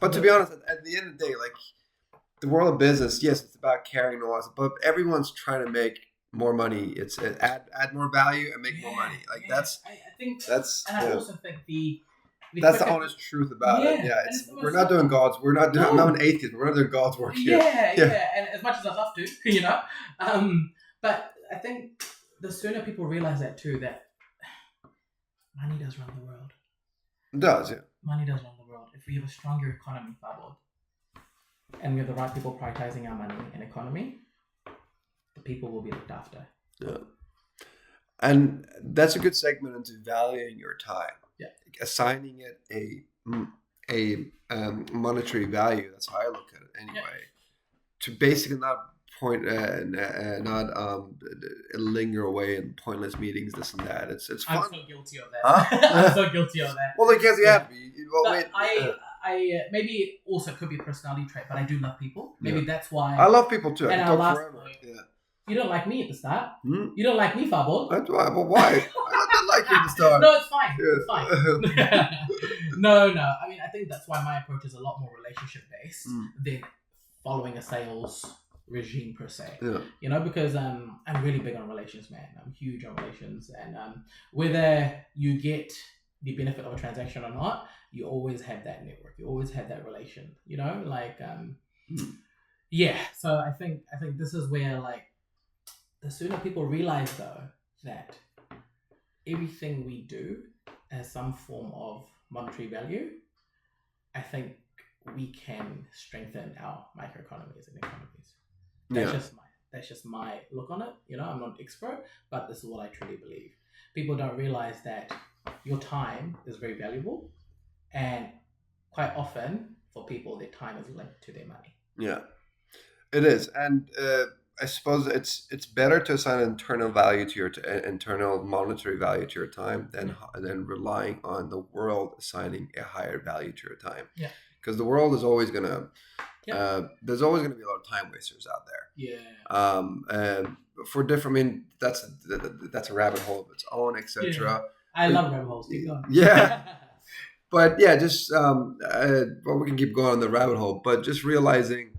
But to be honest, at the end of the day, like the world of business, yes, it's about carrying laws, but everyone's trying to make more money. It's add more value and make more money. Like I think that's and I also think that's the honest truth about it. Yeah, we're not doing God's. We're not doing. I'm not an atheist. We're not doing God's work here. Yeah. And as much as I'd love to, you know, but I think the sooner people realize that too, that money does run the world. It does, yeah. Money does run the world. If we have a stronger economy, Fabo, and we have the right people prioritizing our money and economy, the people will be looked after. Yeah. And that's a good segment into valuing your time. Yeah. Assigning it a monetary value. That's how I look at it anyway. Yeah. To basically not linger away in pointless meetings, this and that. It's fun. I'm so guilty of that. Huh? I'm so guilty of that. Well, because you have to be. Well, I maybe also could be a personality trait, but I do love people. Maybe that's why. I love people too. And I our last forever. point, yeah. You don't like me at the start. You don't like me, Fabo. That's why. But why? I don't like you at the start. No, it's fine. Yeah. It's fine. No. I mean, I think that's why my approach is a lot more relationship based than following a sales regime per se. Yeah. You know, because I'm really big on relations, man. I'm huge on relations, and whether you get the benefit of a transaction or not, you always have that network. You always have that relation. You know, like yeah. So I think this is where, like, the sooner people realize though that everything we do has some form of monetary value, I think we can strengthen our microeconomies and economies. That's just my look on it. You know, I'm not an expert, but this is what I truly believe. People don't realize that your time is very valuable, and quite often for people, their time is linked to their money. Yeah, it is, and I suppose it's better to assign an internal value to your internal monetary value to your time than relying on the world assigning a higher value to your time. Yeah, because the world is always gonna. There's always going to be a lot of time wasters out there. Yeah. And for different, I mean, that's a rabbit hole of its own, etc. Yeah. I love rabbit holes. Keep going. Yeah. But yeah, just well, we can keep going on the rabbit hole, but just realizing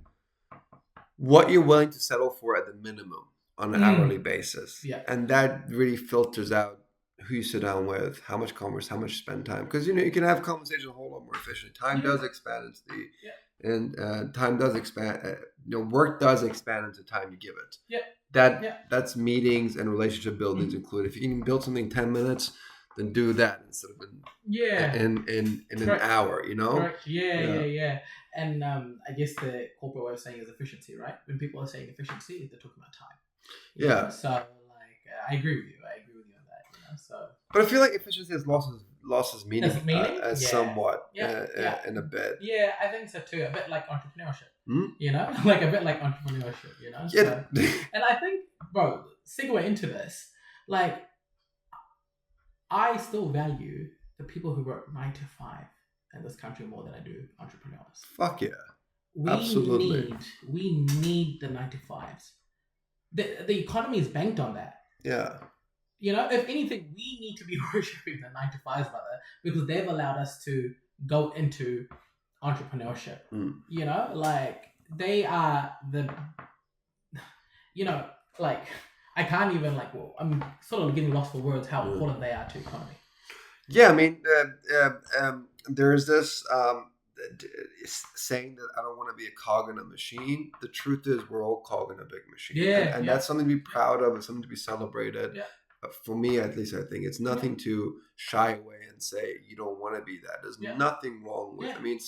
what you're willing to settle for at the minimum on an hourly basis. Yeah. And that really filters out who you sit down with, how much converse, how much spend time. Because, you know, you can have conversations a whole lot more efficiently. Time does expand into the... Yeah. And time does expand. Work does expand into time you give it. Yeah. That's meetings and relationship buildings included. If you can build something in 10 minutes, then do that instead of in an hour. You know. Correct. Yeah. And I guess the corporate way of saying is efficiency, right? When people are saying efficiency, they're talking about time. You know? So like, I agree with you. On that. You know. So. But I feel like efficiency has lost its meaning, somewhat in a bit. Yeah, I think so too. A bit like entrepreneurship, you know, like a bit like entrepreneurship, you know. Yeah. So, and I think, bro, segue into this, like, I still value the people who work 9 to 5 in this country more than I do entrepreneurs. Fuck yeah, absolutely. We need the 9 to 5s. The economy is banked on that. Yeah. You know, if anything, we need to be worshipping the 9 to 5s, brother, because they've allowed us to go into entrepreneurship. You know, like, they are you know, like, I can't even, like, well, I'm sort of getting lost for words how important they are to economy. Yeah, I mean, there's this saying that I don't want to be a cog in a machine. The truth is, we're all cog in a big machine. And that's something to be proud of. It's something to be celebrated. Yeah. For me, at least, I think it's nothing to shy away and say you don't want to be that. There's nothing wrong with. I mean,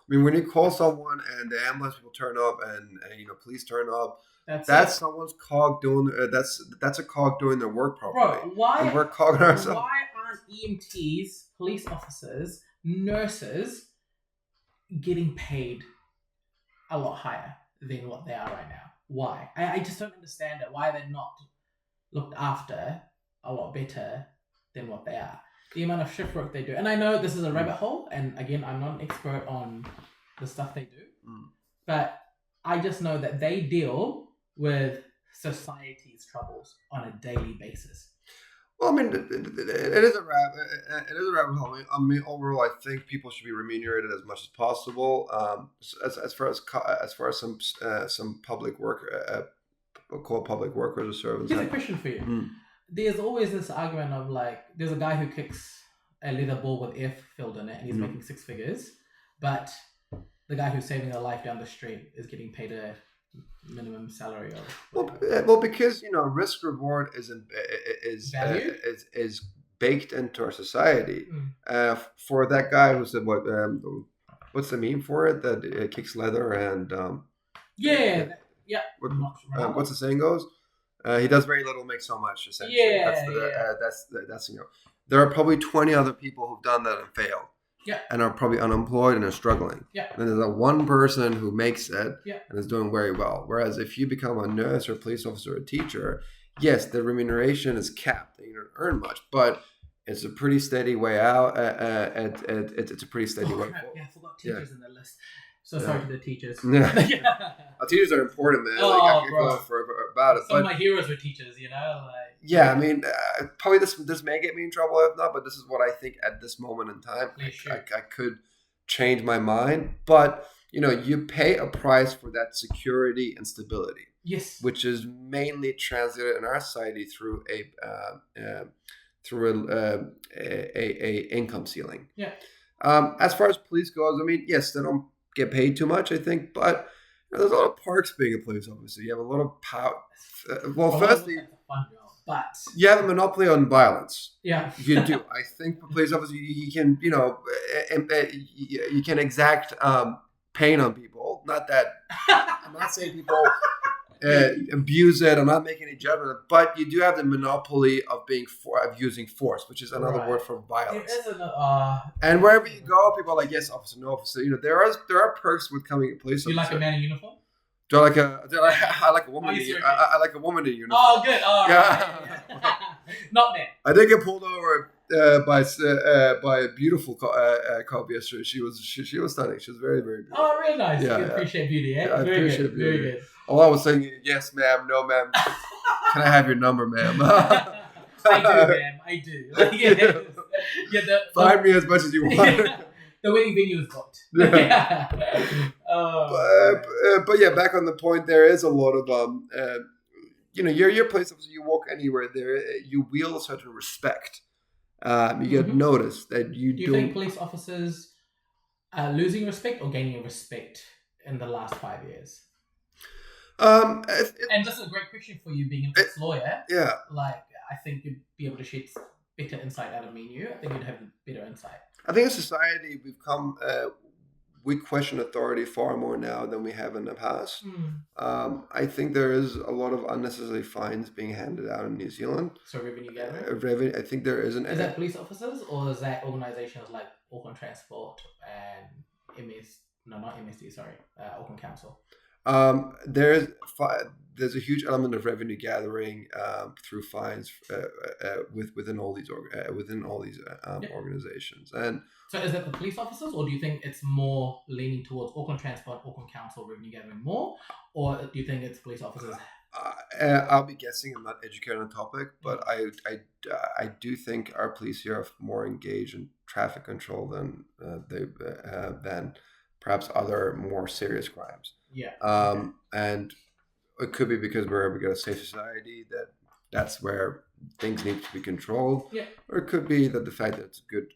mean, when you call someone and the ambulance people turn up and police turn up, That's that's it. someone's cog doing. That's a cog doing their work properly. Bro, why And we're cogging ourselves. why aren't EMTs, police officers, nurses getting paid a lot higher than what they are right now? Why? I just don't understand it. Why they're not looked after a lot better than what they are. The amount of shift work they do. And I know this is a rabbit hole, and again, I'm not an expert on the stuff they do, but I just know that they deal with society's troubles on a daily basis. Well, I mean, it is a rabbit hole. I mean, overall, I think people should be remunerated as much as possible. As far as some public work, called public workers or servants. Here's a question for you. There's always this argument of like, there's a guy who kicks a leather ball with air filled in it, and he's making 6 figures, but the guy who's saving a life down the street is getting paid a minimum salary of well, because risk reward Value? is baked into our society. For that guy who said what's the meme for it that kicks leather and what's the saying goes? He does very little, makes so much. Essentially, that's there are probably 20 other people who've done that and failed. Yeah. And are probably unemployed and are struggling. Yeah. And there's that one person who makes it Yeah. and is doing very well. Whereas if you become a nurse or a police officer or a teacher, yes, the remuneration is capped. You don't earn much, but it's a pretty steady way out. It's a pretty steady way forward. Yeah, I forgot teachers in the list. So sorry to the teachers. Yeah. Teachers are important, man. I could go on forever about it. Some of my heroes were teachers, Yeah, I mean, probably this may get me in trouble if not, but this is what I think at this moment in time. I could change my mind, but you pay a price for that security and stability. Yes, which is mainly translated in our society through a income ceiling. Yeah. As far as police goes, I mean, yes, they don't get paid too much, I think, but there's a lot of perks being a police officer. You have a lot of power. Firstly, but you have a monopoly on violence. Yeah, you do. I think for police officers, you can, you can exact pain on people. Not that I'm not saying people abuse it. I'm not making any judgment, but you do have the monopoly of of using force, which is another word for violence. It is and wherever you go, people are like, yes, officer, no officer. there are perks with coming a police officer. You like a man in uniform? I like a woman. I like a woman in uniform. Oh, good. Oh, yeah. Not man. I did get pulled over by a beautiful cop yesterday. She was stunning. She was very, very beautiful. Oh, really nice. Yeah, you appreciate beauty, eh? Yeah, I appreciate beauty. Very good. Oh, I was saying yes, ma'am, no, ma'am. Can I have your number, ma'am? I do, ma'am. I do. Find me as much as you want. The wedding venue is booked. Yeah. But yeah, back on the point, there is a lot of your place officer. You walk anywhere there, you wield a certain respect. You get noticed that you do. You think police officers are losing respect or gaining respect in the last 5 years? And this is a great question for you, being an ex-lawyer. Yeah. Like, I think you'd be able to shed better insight out of me and you. I think you'd have better insight. I think in society we question authority far more now than we have in the past. I think there is a lot of unnecessary fines being handed out in New Zealand. So revenue gathering? I think there is an... Is that police officers or is that organisations like Auckland Transport and not MSD, sorry, Auckland Council? There's a huge element of revenue gathering through fines within all these organizations. And so, is that the police officers, or do you think it's more leaning towards Auckland Transport, Auckland Council revenue gathering more, or do you think it's police officers? I'll be guessing. I'm not educated on the topic, but I do think our police here are more engaged in traffic control than perhaps other more serious crimes. Yeah. And it could be because we've got a safe society that's where things need to be controlled. Yeah. Or it could be that the fact that it's a good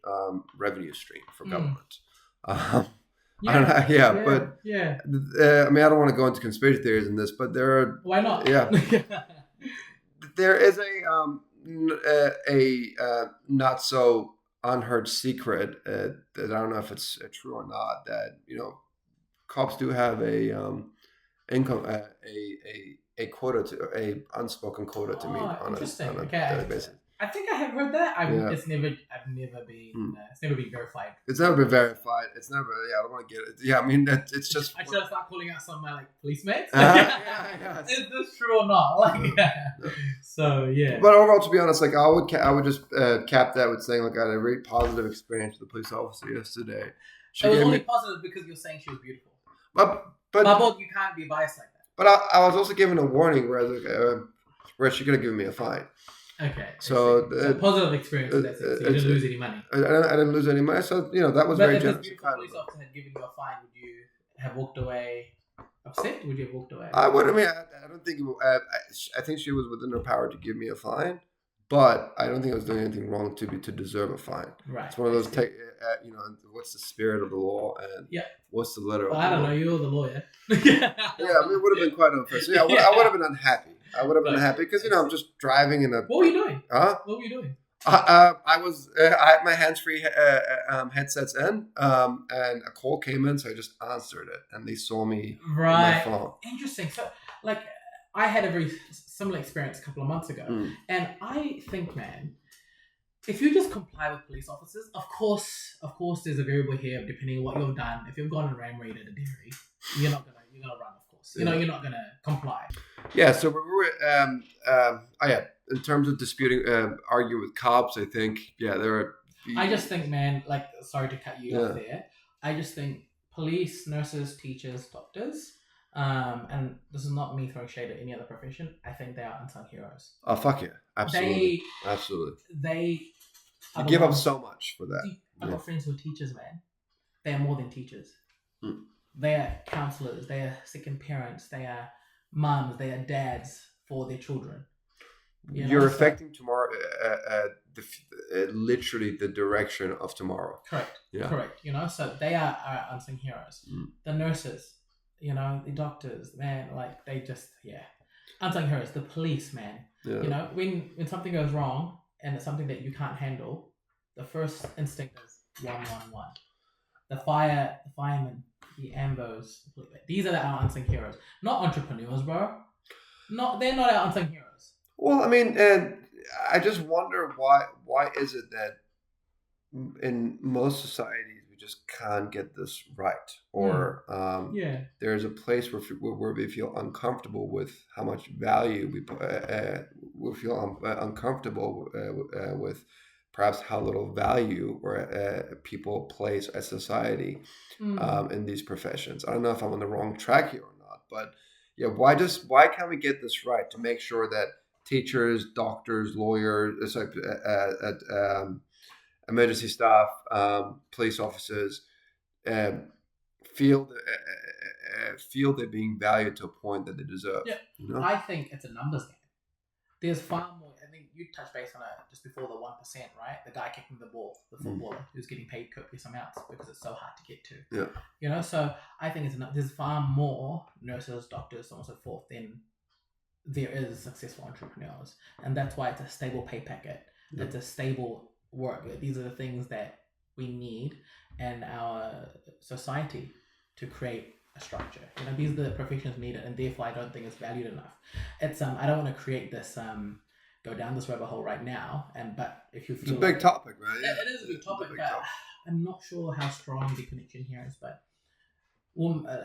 revenue stream for government. I don't know. But I mean, I don't want to go into conspiracy theories in this, but there are. Why not? Yeah. There is a not so unheard secret that I don't know if it's true or not, that cops do have a income a quota to a unspoken quota to meet Oh, on interesting. a Okay, daily basis. I think I have heard that. Yeah. I've never been verified. It's never been verified. It's never. Yeah, I don't want to get it. Yeah, I mean it's just. I should start calling out some of my like police-mates. Yeah. Is this true or not? Like, So yeah. But overall, to be honest, like I would just cap that with saying like I had a very positive experience with the police officer yesterday. It was only positive because you're saying she was beautiful. But you can't be biased like that. But I was also given a warning where she could have given me a fine. Okay. So positive experience. That's it. So you didn't lose any money. I didn't lose any money. So that was but very if generous. If the police officer had given you a fine, would you have walked away upset? Would you have walked away? I would. I mean, I don't think. I think she was within her power to give me a fine, but I don't think I was doing anything wrong to deserve a fine. Right. It's one of those what's the spirit of the law and what's the letter of the law. I don't know. You're the lawyer. Yeah, I mean, it would have been quite unfair. So I would have been unhappy. I would have been unhappy because I'm just driving in a. What were you doing? Huh? What were you doing? I had my hands-free headsets in, and a call came in, so I just answered it, and they saw me on my phone. Interesting. So, like, I had a very similar experience a couple of months ago, and I think, man, if you just comply with police officers, of course, there's a variable here depending on what you've done. If you've gone and ram raided a dairy, you're gonna run, of course. You're not gonna comply. Yeah. So we were in terms of disputing, argue with cops, I think, there are. I just think, man, like, sorry to cut you off there. I just think police, nurses, teachers, doctors, and this is not me throwing shade at any other profession. I think they are unsung heroes. Oh, fuck yeah. Absolutely. They you give up so much for that. I've got friends who are teachers, man. They are more than teachers. Mm. They are counselors. They are second parents. They are mums. They are dads for their children. You're affecting tomorrow, literally the direction of tomorrow. Correct. Yeah. Correct. So they are unsung heroes. The nurses, the doctors, man, like they just, unsung heroes. The police, man. Yeah. When something goes wrong and it's something that you can't handle, the first instinct is 111. The firemen, the ambos, these are our unsung heroes. Not entrepreneurs, bro. They're not our unsung heroes. Well, I mean, I just wonder why is it that in most societies we just can't get this right, or there's a place where we feel uncomfortable with how much value we feel uncomfortable with perhaps how little value or people place as society in these professions. I don't know if I'm on the wrong track here or not, but why can't we get this right to make sure that teachers, doctors, lawyers, emergency staff, police officers feel they're being valued to a point that they deserve? Yeah, I think it's a numbers game. There's far more. I think you touched base on it just before the 1%, right? The guy kicking the ball, the footballer who's getting paid copious amounts because it's so hard to get to. Yeah. So I think there's far more nurses, doctors, so on and so forth than there is successful entrepreneurs, and that's why it's a stable pay packet. It's a stable work. These are the things that we need in our society to create a structure. These are the professions needed, and therefore I don't think it's valued enough. It's I don't want to create this go down this rabbit hole right now, but if you feel it's a big topic, right? It is a big topic, but I'm not sure how strong the connection here is, but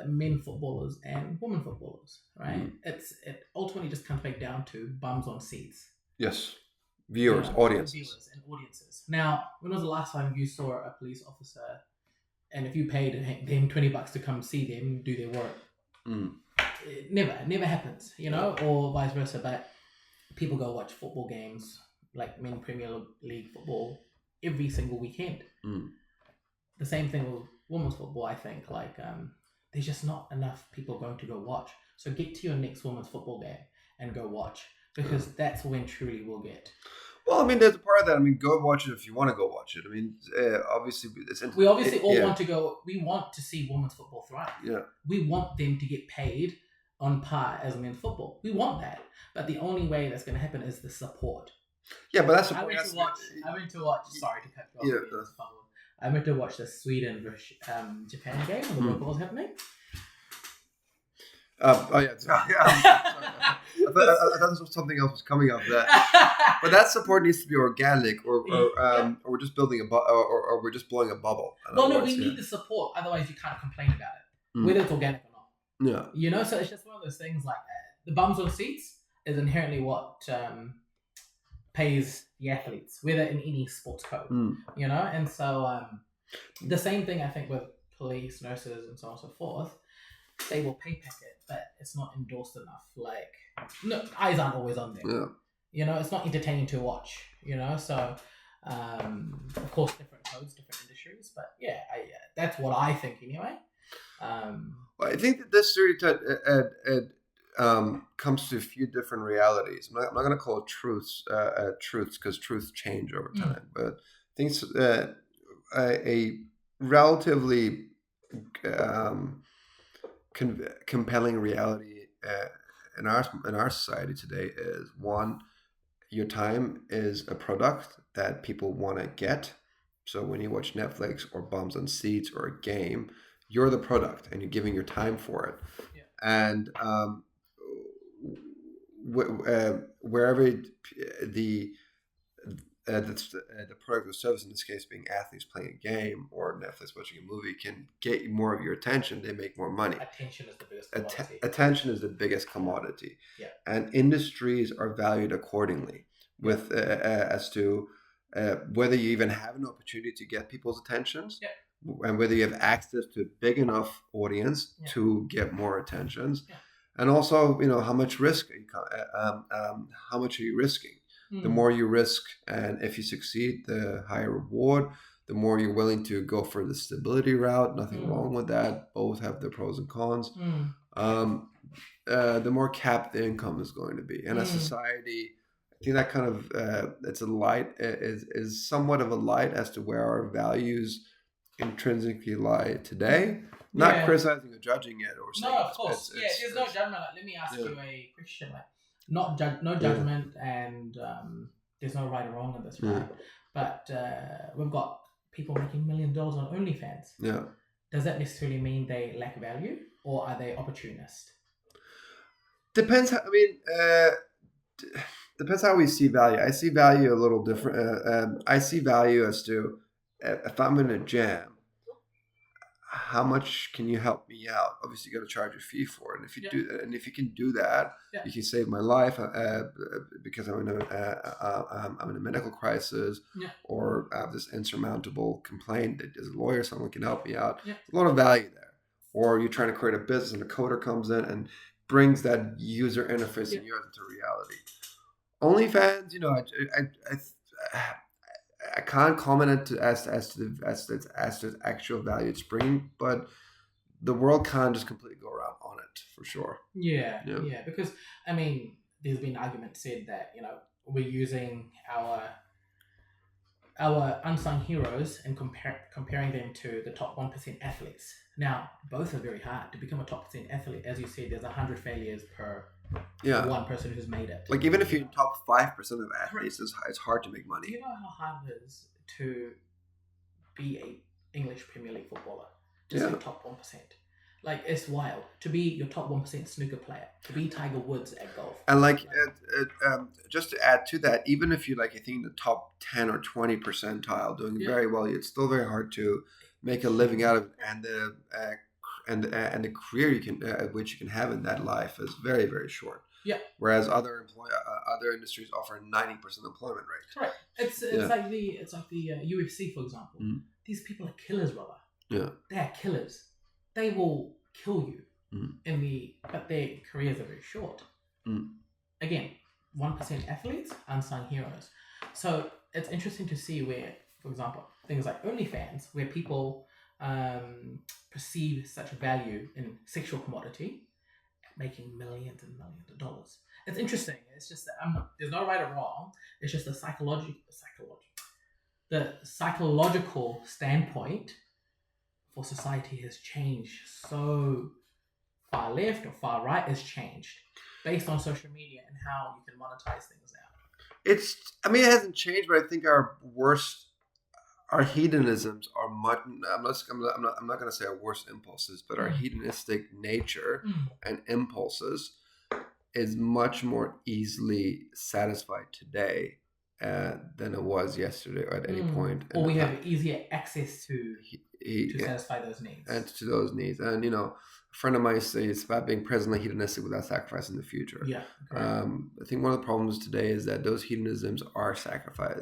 men footballers and women footballers, right? It ultimately just comes back down to bums on seats. Yes, viewers, audiences. Viewers and audiences. Now, when was the last time you saw a police officer, and if you paid them $20 to come see them do their work, it never happens, or vice versa. But people go watch football games, like men Premier League football, every single weekend. The same thing with women's football, I think. Like, there's just not enough people going to go watch. So get to your next women's football game and go watch, because that's when truly we'll get. Well, I mean, there's a part of that. I mean, go watch it if you want to go watch it. I mean, obviously, we obviously all want to go. We want to see women's football thrive. Yeah. We want them to get paid on par as men's football. We want that. But the only way that's going to happen is the support. Yeah, but that's the I point. went to watch. I went to watch. Sorry to cut you off. Yeah. Ian, I went to watch the Sweden versus Japan game when the World Cup was happening. Oh yeah. I thought something else was coming up that. But that support needs to be organic, or we're just building or we're just blowing a bubble. Well, no, we need the support. Otherwise, you can't complain about it, whether it's organic or not. Yeah. You know, so it's just one of those things like the bums on seats is inherently what pays the athletes, whether in any sports code. You know, and so the same thing I think with police, nurses, and so on and so forth. They will pay packet, but it's not endorsed enough. Like, no, eyes aren't always on there. Yeah. You know, it's not entertaining to watch. You know, so of course, different codes, different industries, but yeah, that's what I think anyway. Well, I think that this stereotype comes to a few different realities. I'm not going to call it truths because truths change over time, but I think a relatively compelling reality in our society today is one, your time is a product that people want to get. So when you watch Netflix or Bums on Seats or a game, you're the product and you're giving your time for it. Yeah. And wherever the product or service, in this case being athletes playing a game or Netflix watching a movie, can get more of your attention, they make more money. Attention is the biggest commodity. Attention is the biggest commodity. Yeah. And industries are valued accordingly with as to whether you even have an opportunity to get people's attentions, and whether you have access to a big enough audience to get more attentions, and also how much risk how much are you risking. The more you risk, and if you succeed, the higher reward. The more you're willing to go for the stability route. Nothing wrong with that. Both have their pros and cons. The more capped the income is going to be. And as society, I think that kind of it's a light is somewhat of a light as to where our values intrinsically lie today. Not criticizing or judging it or saying. No, of course. There's no judgment. Like, let me ask you a question. Like, no judgment, and there's no right or wrong in this, right? But we've got people making $1 million on OnlyFans. Yeah. Does that necessarily mean they lack value, or are they opportunist? Depends. Depends how we see value. I see value a little different. I see value as to if I'm in a jam, how much can you help me out? Obviously, you got to charge a fee for it. And if you do, and if you can do that, you can save my life because I'm in a medical crisis, or I have this insurmountable complaint that as a lawyer, someone can help me out. There's a lot of value there. Or you're trying to create a business, and a coder comes in and brings that user interface and yours into reality. OnlyFans, I can't comment as to the actual value it's bringing, but the world can't just completely go around on it for sure. Yeah. Because there's been arguments said that we're using our unsung heroes and comparing them to the top 1% athletes. Now, both are very hard to become a top 1% athlete. As you said, there's 100 failures per one person who's made it. Like, even if you're in top 5% of athletes, it's hard to make money. Do you know how hard it is to be a English Premier League footballer? Just the top 1%. Like, it's wild to be your top 1% snooker player, to be Tiger Woods at golf. And just to add to that, even if you I think the top 10 or 20 percentile doing very well, it's still very hard to make a living out of it, and the career you can which you can have in that life is very, very short. Yeah. Whereas other industries offer 90% employment rate. Right. It's like the UFC, for example. These people are killers, brother. Yeah. They are killers. They will kill you but their careers are very short. Again, 1% athletes, unsung heroes. So it's interesting to see where, for example, things like OnlyFans, where people perceive such value in sexual commodity, making millions and millions of dollars. It's interesting. It's just that there's no right or wrong. It's just the psychological standpoint for society has changed so far left or far right has changed based on social media and how you can monetize things now. I mean, it hasn't changed, but I think our hedonisms are much. I'm not going to say our worst impulses, but our hedonistic nature and impulses is much more easily satisfied today than it was yesterday or at any point. Or we have easier access to satisfy those needs. And to those needs. And, a friend of mine says it's about being presently hedonistic without sacrificing the future. Yeah. I think one of the problems today is that those hedonisms are sacrificed.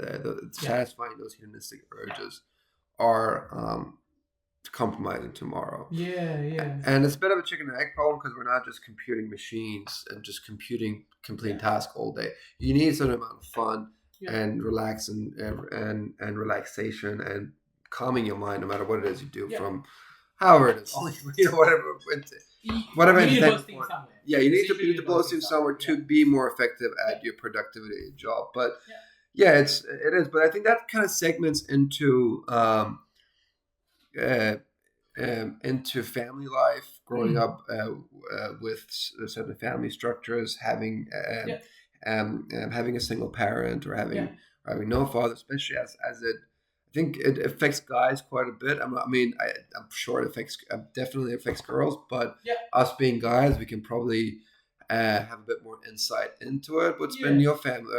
Satisfying those hedonistic urges are compromising tomorrow. Yeah. And it's a bit of a chicken and egg problem because we're not just computing machines and just computing complete tasks all day. You need a certain amount of fun and relax and relaxation and calming your mind no matter what it is you do from however it is. Whatever. You need to blow steam somewhere. Yeah, you need to blow steam somewhere to be more effective at your productivity job. But it is. But I think that kind of segments into family life, growing up with certain family structures, having a single parent or having no father, especially as it. I think it affects guys quite a bit. I'm sure it definitely affects girls, but us being guys, we can probably have a bit more insight into it. What's been your family?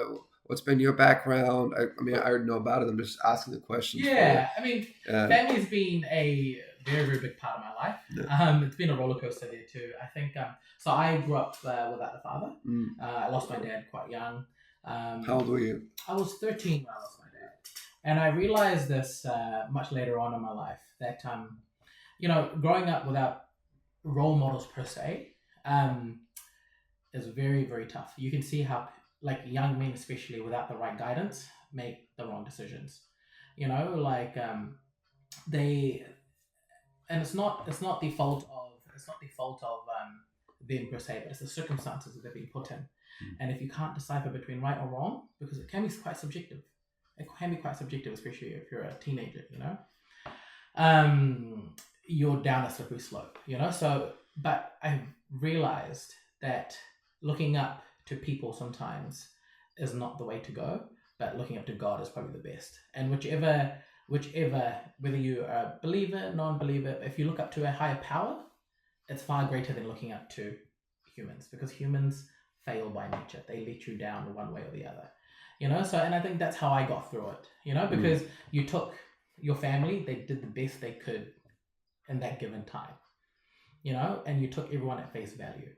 What's been your background? I already know about it. I'm just asking the questions. Yeah, family's been a very, very big part of my life. Yeah. It's been a roller coaster there too. I think so. I grew up without a father. I lost my dad quite young. How old were you? I was 13 when I lost my dad. And I realized this much later on in my life that, growing up without role models per se is very, very tough. You can see how, young men, especially without the right guidance, make the wrong decisions. And it's not the fault of them per se, but it's the circumstances that they're being put in. And if you can't decipher between right or wrong, because it can be quite subjective. It can be quite subjective, especially if you're a teenager, you're down a slippery slope, So, but I realized that looking up to people sometimes is not the way to go, but looking up to God is probably the best. And whichever, whether you are a believer, non-believer, if you look up to a higher power, it's far greater than looking up to humans, because humans fail by nature. They let you down one way or the other. So, and I think that's how I got through it, because you took your family, they did the best they could in that given time, and you took everyone at face value.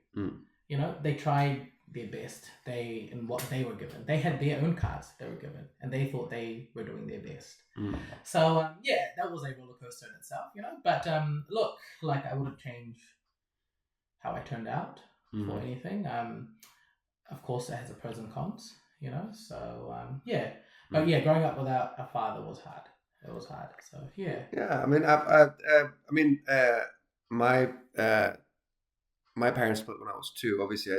They tried their best, in what they were given. They had their own cards they were given, and they thought they were doing their best. So, that was a roller coaster in itself, but look, I wouldn't change how I turned out for anything. Of course, it has its pros and cons. So but growing up without a father was hard. It was hard. So my parents split when I was 2. Obviously,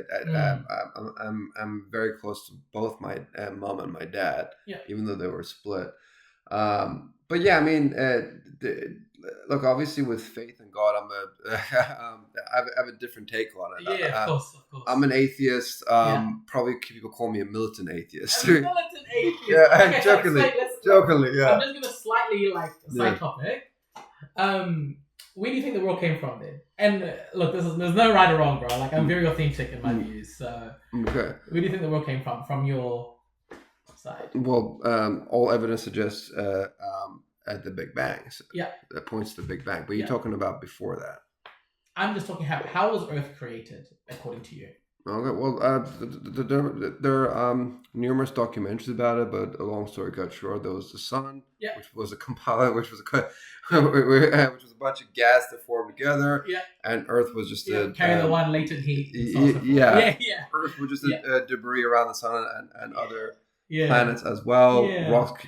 I'm very close to both my mom and my dad, even though they were split. But look, obviously with faith in God, I have a different take on it. Of course. I'm an atheist. Probably people call me a militant atheist. A militant atheist. Yeah, okay, jokingly. Yeah. I'm just gonna slightly side topic. Where do you think the world came from then? And look, there's no right or wrong, bro. I'm very authentic in my views. So okay. Where do you think the world came from your side? Well, all evidence suggests at the Big Bang. So that points to the Big Bang. But you're talking about before that. I'm just talking how was Earth created according to you? Okay, well, there are numerous documentaries about it, but a long story cut short, there was the sun, which was a compiler, which was a bunch of gas that formed together, and Earth was just carrying the one latent heat. Earth was just a debris around the sun and other planets as well. Rocks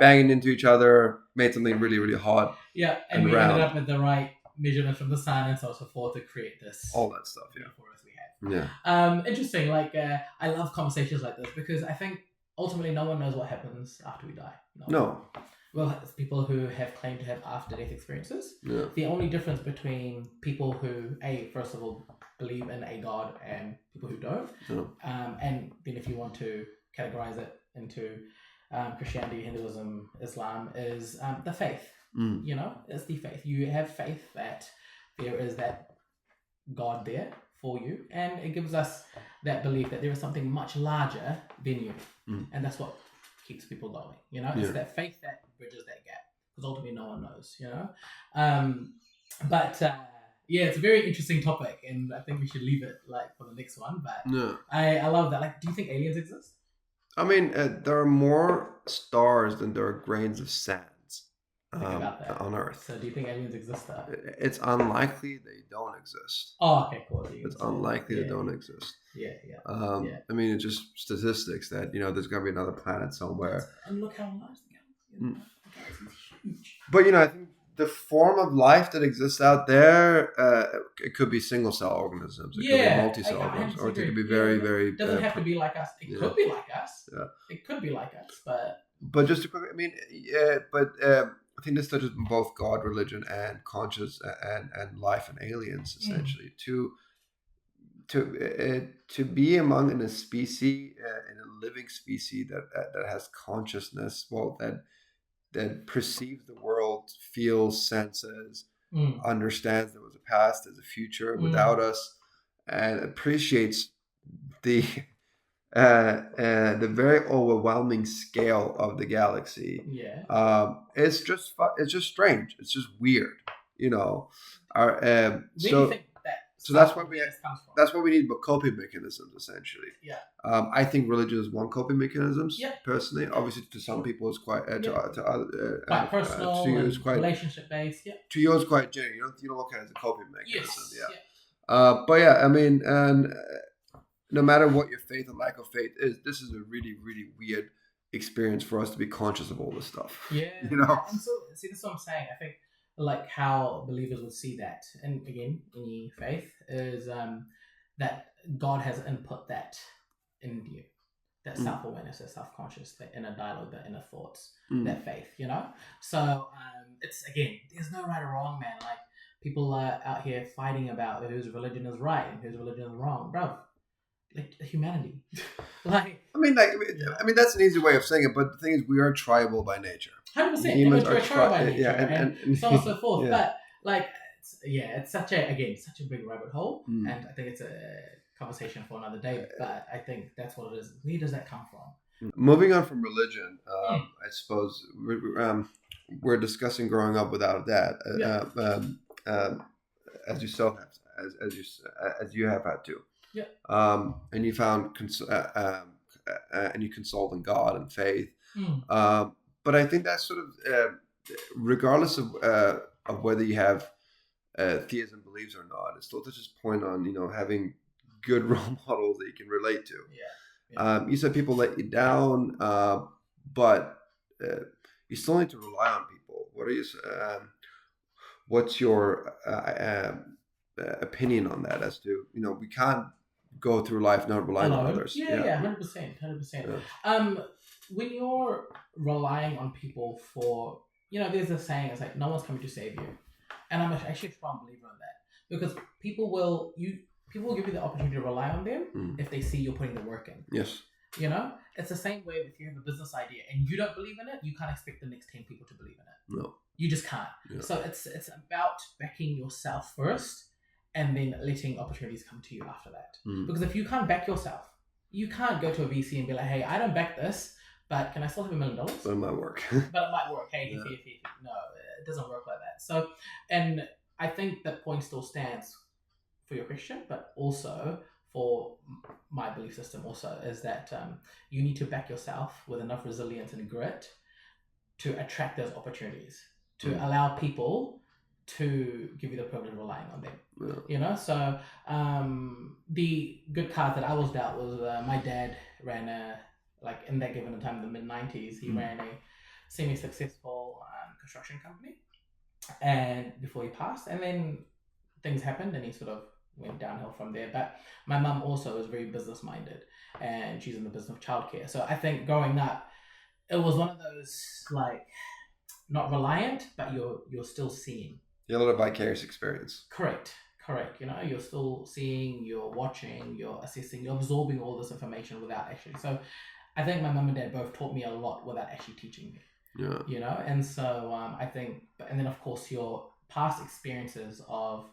banging into each other, made something really, really hot. Yeah, and we ended up with the right measurements from the sun and so forth to create this. All that stuff, Forest we have. Yeah. Interesting. I love conversations like this because I think ultimately no one knows what happens after we die. No. well, it's people who have claimed to have after-death experiences. Yeah. The only difference between people who, first of all, believe in a god and people who don't, and then if you want to categorize it into Christianity, Hinduism, Islam, is the faith. You know, it's the faith. You have faith that there is that God there for you, and it gives us that belief that there is something much larger than you, and that's what keeps people going. You know, it's that faith that bridges that gap, because ultimately no one knows. You know, but it's a very interesting topic, and I think we should leave it like for the next one. But I love that. Like, do you think aliens exist? I mean, there are more stars than there are grains of sand on Earth. So do you think aliens exist though? It's unlikely they don't exist. Oh, okay, cool. It's unlikely they don't exist. Yeah. I mean, it's just statistics that, you know, there's going to be another planet somewhere. And look how large the galaxy is. The galaxy is huge. But, you know, I think the form of life that exists out there, it could be single cell organisms. It could be multi-cell organisms. Or it could be very, very... It doesn't have to be like us. It could be like us. Yeah. It could be like us, but... But just to quick, I mean, I think this touches on both God, religion, and conscious and life and aliens, essentially. To be among in a species, in a living species that has consciousness, that perceives the world, feels, senses, understands there was a past, there's a future without us, and appreciates the very overwhelming scale of the galaxy. It's just strange. It's just weird, you know. So that's why we need coping mechanisms, essentially. I think religion is one coping mechanism. Personally, obviously to some people it's quite quite personal. To you, it's quite relationship based. To you, it's quite general. You don't look at it as a coping mechanism. But yeah, I mean, and no matter what your faith or lack of faith is, this is a really, really weird experience for us to be conscious of all this stuff. Yeah. You know? And so, see, that's what I'm saying. I think, like, how believers would see that, and again, any faith, is that God has input that in you. That self-awareness, that self-conscious, that inner dialogue, that inner thoughts, that faith, you know? So, it's, again, there's no right or wrong, man. Like, people are out here fighting about whose religion is right and whose religion is wrong. Bro, like, humanity. I mean, that's an easy way of saying it, but the thing is, we are tribal by nature. 100%. Humans are tribal by nature, and so on and so forth. Yeah. But, like, it's such a big rabbit hole, and I think it's a conversation for another day, but I think that's what it is. Where does that come from? Moving on from religion, I suppose we're discussing growing up without a dad, as you so have, as you have had to. And you found and you consult in God and faith. But I think that's sort of regardless of whether you have theism beliefs or not, it still touches point on, you know, having good role models that you can relate to. You said people let you down, but you still need to rely on people. What's your opinion on that? As to, you know, we can't go through life not relying on others. 100%. When you're relying on people for, you know, there's a saying, it's like, no one's coming to save you, and I'm actually a strong believer in that, because people will give you the opportunity to rely on them if they see you're putting the work in. Yes. You know, it's the same way if you have a business idea and you don't believe in it, you can't expect the next 10 people to believe in it. No. You just can't. Yeah. So it's about backing yourself first, and then letting opportunities come to you after that. Because if you can't back yourself, you can't go to a VC and be like, hey, I don't back this, but can I still have $1 million? But it might work. Hey, no, it doesn't work like that. So, and I think that point still stands for your question, but also for my belief system also, is that you need to back yourself with enough resilience and grit to attract those opportunities, to allow people to give you the privilege of relying on them. You know, so the good card that I was dealt was my dad ran like in that given time in the mid-90s, he ran a semi-successful construction company, and before he passed, and then things happened and he sort of went downhill from there. But my mum also is very business minded, and she's in the business of childcare. So I think growing up, it was one of those, like, not reliant, but you're still seeing. You have a lot of vicarious experience. Correct. You know, you're still seeing, you're watching, you're assessing, you're absorbing all this information without actually. So I think my mum and dad both taught me a lot without actually teaching me. Yeah. You know, and so I think, and then of course your past experiences of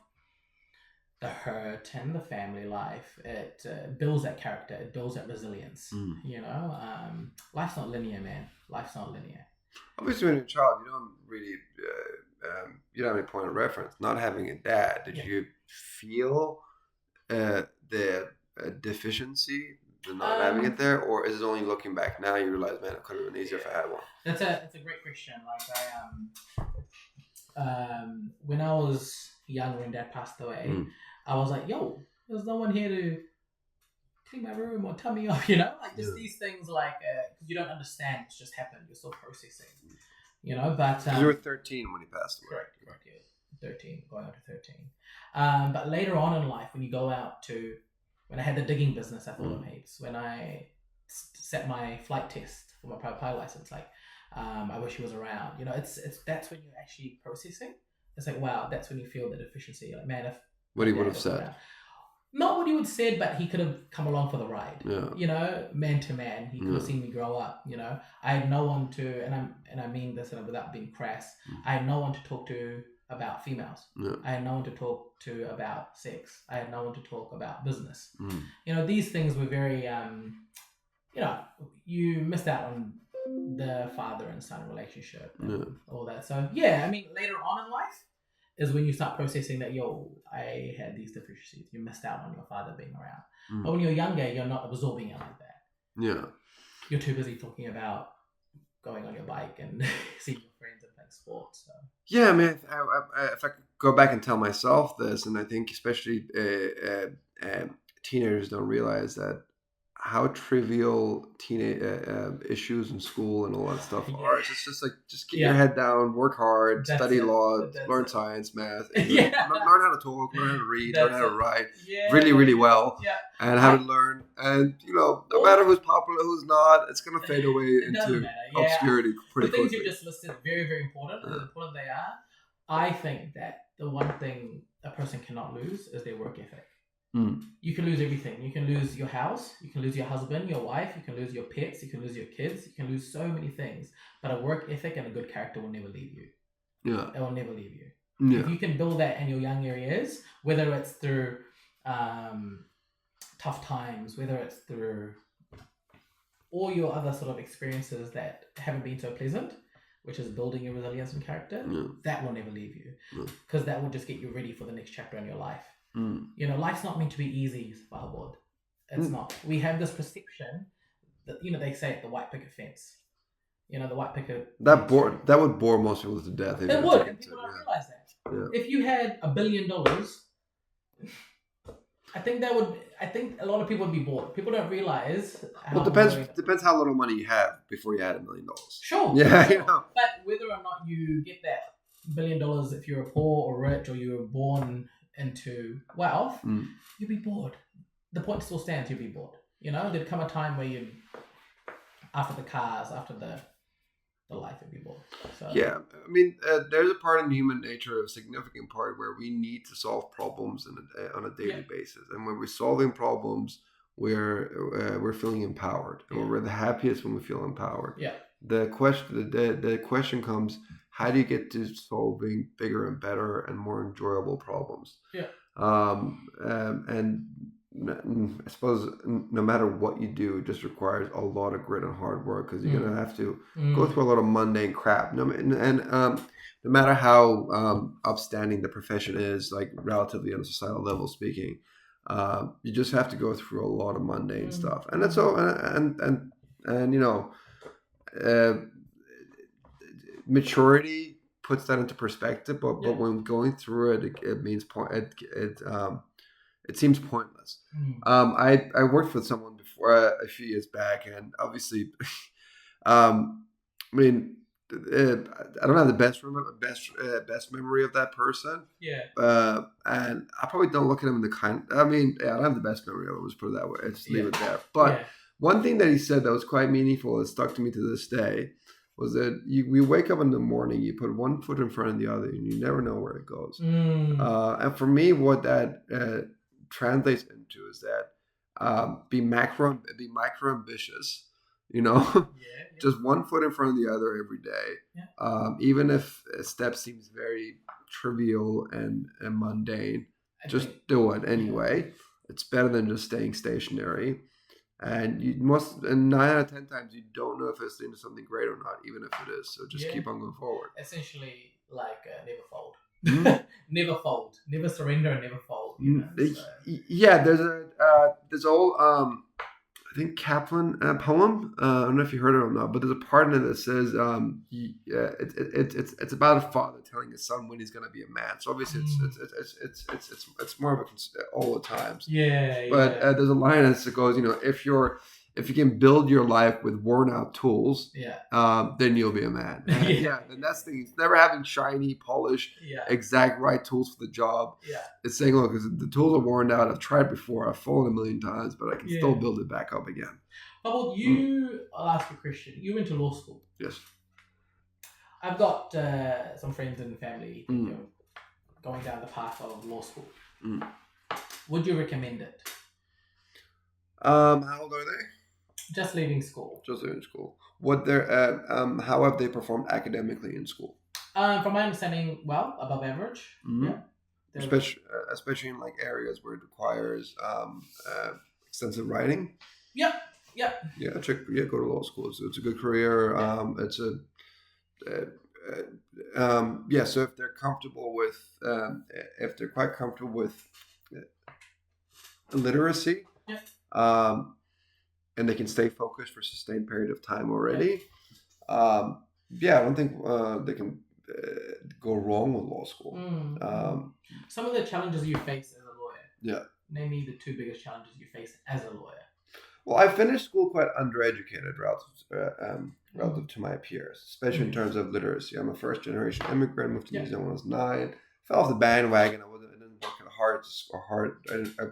the hurt and the family life, it builds that character, it builds that resilience. You know, life's not linear, man. Life's not linear. Obviously, when you're a child, you don't really, you don't have any point of reference. Not having a dad, did you feel the deficiency, the not having it there, or is it only looking back now you realize, man, it could have been easier if I had one? That's a great question. Like when I was young, when Dad passed away, I was like, yo, there's no one here to clean my room or tell me off, you know, like just these things, like you don't understand, it's just happened, you're still processing, you know. But you were 13 when he passed away. Correct, yeah, 13, going on to 13. But later on in life, when you go out to, when I had the digging business at Fulham Heaps, when I set my flight test for my private pilot license, like I wish he was around, you know. It's that's when you're actually processing. It's like, wow, that's when you feel the deficiency. Like, man, if what he would have said. Not what he would have said, but he could have come along for the ride. Yeah. You know, man to man, he could have seen me grow up. You know, I had no one to, and I mean this without being crass. I had no one to talk to about females. Yeah. I had no one to talk to about sex. I had no one to talk about business. You know, these things were very, you know, you missed out on the father and son relationship and all that. So yeah, I mean, later on in life is when you start processing that, yo, I had these deficiencies. You missed out on your father being around. But when you're younger, you're not absorbing it like that. Yeah. You're too busy talking about going on your bike and seeing your friends and playing sports. So. Yeah, I mean, if I could go back and tell myself this, and I think especially teenagers don't realize that how trivial teenage issues in school and all that stuff are. It's just like, just get your head down, work hard, study law, learn science, math, learn how to talk, learn how to read, learn how to write really, really well, and how to learn. And, you know, no matter who's popular, who's not, it's going to fade away into obscurity pretty quickly. The things you just listed are very, very important. As important they are, I think that the one thing a person cannot lose is their work ethic. You can lose everything. You can lose your house. You can lose your husband, your wife. You can lose your pets. You can lose your kids. You can lose so many things. But a work ethic and a good character will never leave you. Yeah. It will never leave you. Yeah. If you can build that in your young years, whether it's through tough times, whether it's through all your other sort of experiences that haven't been so pleasant, which is building your resilience and character, that will never leave you. Because that will just get you ready for the next chapter in your life. You know, life's not meant to be easy, Fahbod. It's not. We have this perception that, you know, they say the white picket fence. You know, the white picket. That would bore most people to death. It would, and people don't realize that. Yeah. If you had $1 billion, I think a lot of people would be bored. People don't realize. Well, it depends how little money you have before you had $1 million. Sure. Yeah, you know. But whether or not you get that $1 billion, if you're poor or rich, or you were born into wealth, you'll be bored. The point still stands, you'll be bored. You know, there'd come a time where you, after the cars, after the life, you'd be bored. So. Yeah, I mean, there's a part in human nature, a significant part, where we need to solve problems on a daily basis. And when we're solving problems, we're feeling empowered. And we're the happiest when we feel empowered. Yeah. The question comes, how do you get to solving bigger and better and more enjoyable problems? Yeah. And I suppose no matter what you do, it just requires a lot of grit and hard work, because you're gonna have to go through a lot of mundane crap. No matter how upstanding the profession is, like relatively on a societal level speaking, you just have to go through a lot of mundane stuff. And that's all. And you know. Maturity puts that into perspective, but when going through it, it means it seems pointless. I worked with someone before a few years back, and obviously, I mean, I don't have the best memory of that person. Yeah. And I probably don't look at him in the kind. I mean, I don't have the best memory of it. Let's put it that way. I just leave it there. But one thing that he said that was quite meaningful, that stuck to me to this day, was that we wake up in the morning, you put one foot in front of the other, and you never know where it goes. And for me, what that translates into is that be micro ambitious, you know, just one foot in front of the other every day. Even if a step seems very trivial and mundane, just do it anyway. It's better than just staying stationary. And and 9 out of 10 times, you don't know if it's into something great or not, even if it is. So just keep on going forward. Essentially, like never fold. Never fold. Never surrender and never fold. You know? Yeah, there's old I think Kaplan poem. I don't know if you heard it or not, but there's a part in it that says it's about a father telling his son when he's going to be a man. So obviously it's more of a all the times. But there's a line that goes, you know, if you can build your life with worn out tools, then you'll be a man. And that's the thing. It's never having shiny, polished, exact right tools for the job. It's saying, look, the tools are worn out. I've tried before. I've fallen a million times, but I can still build it back up again. Well, I'll ask you a question. You went to law school. Yes. I've got some friends in the family going down the path of law school. Would you recommend it? How old are they? Just leaving school. What how have they performed academically in school? From my understanding, well, above average. Especially in like areas where it requires extensive writing. Yeah. Yeah, go to law school. It's a good career. So if they're comfortable with, if they're quite comfortable with literacy, and they can stay focused for a sustained period of time already, I don't think they can go wrong with law school. Some of the challenges you face as a lawyer. Name me the 2 biggest challenges you face as a lawyer. Well, I finished school quite undereducated relative to my peers, especially in terms of literacy. I'm a first-generation immigrant, moved to New Zealand when I was 9. Fell off the bandwagon. I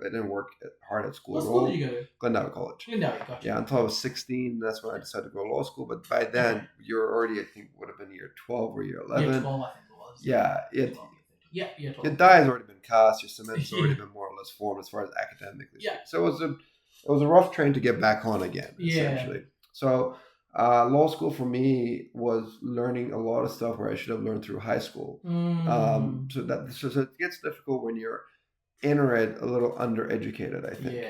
didn't work hard at school. What school did you go to? Glendower College. Gotcha. Yeah, until I was 16. That's when I decided to go to law school. But by then, you're already, I think, would have been year 12 or year 11. Year 12, I think it was. Year 12. Your die has already been cast. Your cement's already been more or less formed as far as academically. So it was a rough train to get back on again, essentially. So law school for me was learning a lot of stuff where I should have learned through high school. So it gets difficult when you're enter it a little undereducated, I think.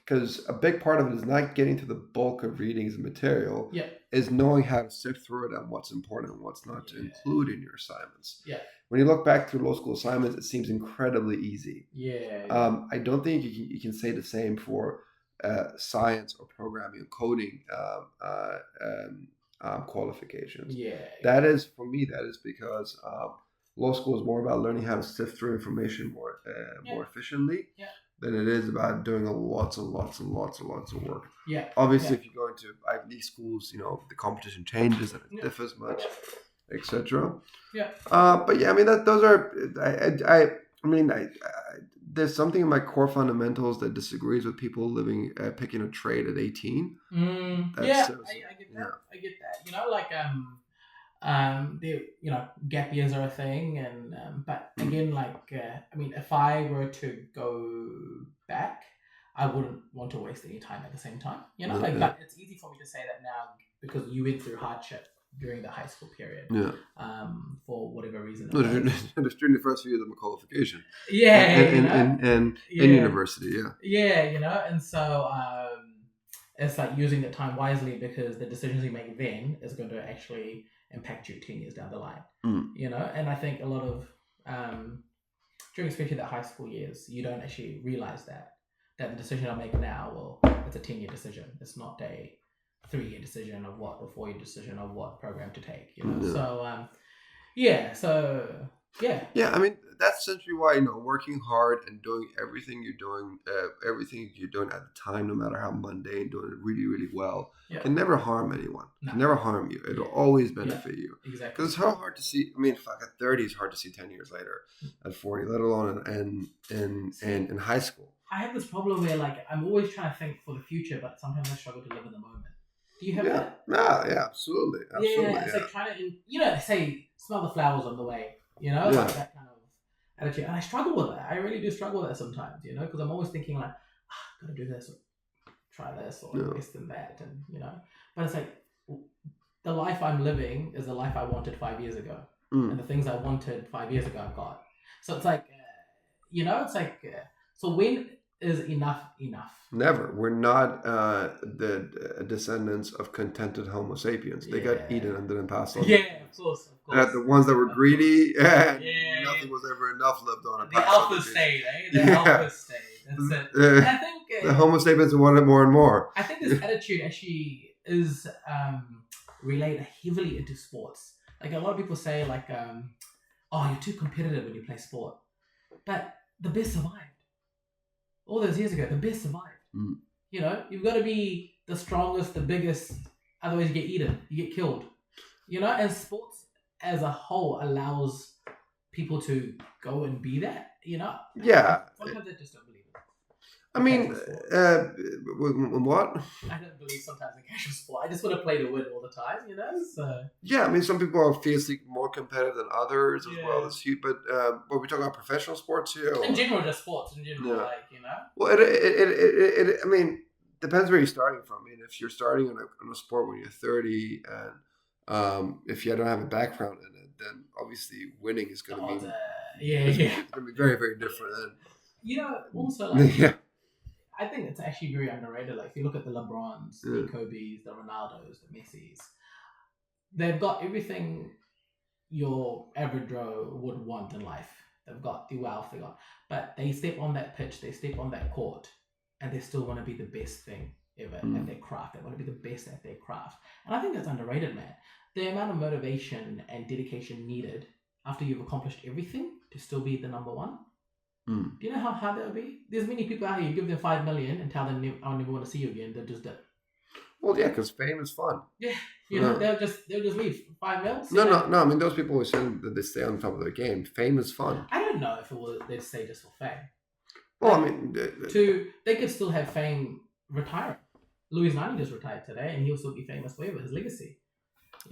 Because a big part of it is not getting to the bulk of readings and material. Is knowing how to sift through it and what's important and what's not to include in your assignments. When you look back through law school assignments, it seems incredibly easy. I don't think you can say the same for science or programming or coding qualifications. That is, for me, that is because law school is more about learning how to sift through information more efficiently than it is about doing lots and lots of work. Obviously, if you go into Ivy League schools, you know, the competition changes and it differs much, etc. But I mean, those are. There's something in my core fundamentals that disagrees with people picking a trade at 18. I get that. I get that. You know, like gap years are a thing, and but again, like if I were to go back, I wouldn't want to waste any time at the same time. You know, but it's easy for me to say that now because you went through hardship during the high school period. For whatever reason. Just during the first few years of my qualification. In university. And so it's like using the time wisely because the decisions you make then is going to actually impact you 10 years down the line. You know, and I think a lot of during especially the high school years, you don't actually realize that the decision I make now, well, it's a 10-year decision. It's not a 3-year decision of what, or 4-year decision of what program to take. You know, I mean, that's essentially why, you know, working hard and doing everything you're doing at the time, no matter how mundane, doing it really, really well, can never harm anyone. Can never harm you. It'll always benefit you. Exactly. Because it's so hard to see. I mean, at 30, it's hard to see 10 years later. At 40, let alone in high school. I have this problem where, like, I'm always trying to think for the future, but sometimes I struggle to live in the moment. Do you have Yeah, that? yeah, absolutely, absolutely. Yeah, it's like trying to, they say smell the flowers on the way. It's Yeah. like that kind of attitude, and I struggle with that. I really do struggle with that sometimes. Because I'm always thinking like, gotta do this, or try this, or Yeah. invest in that, and But it's like the life I'm living is the life I wanted 5 years ago, and the things I wanted 5 years ago I've got. So it's like, it's like, so when is enough enough? Never. We're not the descendants of contented Homo sapiens. They got Yeah. eaten and didn't pass on. Yeah, of course. The ones that were Of greedy, and Yeah, nothing was ever enough lived on. The alpha stayed, eh? The Yeah. alpha stayed. That's it. And I think The Homo sapiens wanted more and more. I think this attitude actually is related heavily into sports. Like a lot of people say, like, "Oh, you're too competitive when you play sport," but the best survived. All those years ago, the best survived. Mm. You've got to be the strongest, the biggest. Otherwise, you get eaten. You get killed. And sports as a whole allows people to go and be that. Yeah. Sometimes I just don't believe it. I mean, what? I don't believe sometimes in casual sport. I just want to play to win all the time, So Yeah, I mean, some people are fiercely more competitive than others as well. Yeah. As you, but we talking about professional sports here? Or? in general, just sports in general, Yeah. like Well, it I mean, depends where you're starting from. I mean, if you're starting on a sport when you're 30, and if you don't have a background in it, then obviously winning is going to be yeah. it's going to be very, very different. Also like Yeah. I think it's actually very underrated. Like if you look at the LeBrons, Yeah. the Kobe's, the Ronaldos, the Messi's, they've got everything your average Joe would want in life. They've got the wealth, but they step on that pitch, they step on that court, and they still want to be the best thing ever at their craft. They want to be the best at their craft. And I think that's underrated, man. The amount of motivation and dedication needed after you've accomplished everything to still be the number one. Do you know how hard that would be? There's many people out here, you give them 5 million and tell them, I'll never want to see you again. They'll just do it. Well, yeah, because fame is fun. Yeah. Yeah. They'll just leave 5 mil. No. I mean, those people always say that they stay on top of their game. Fame is fun. I don't know if they'd stay just for fame. Well, I mean, They could still have fame retiring. Louis Nani just retired today, and he'll still be famous forever. His legacy.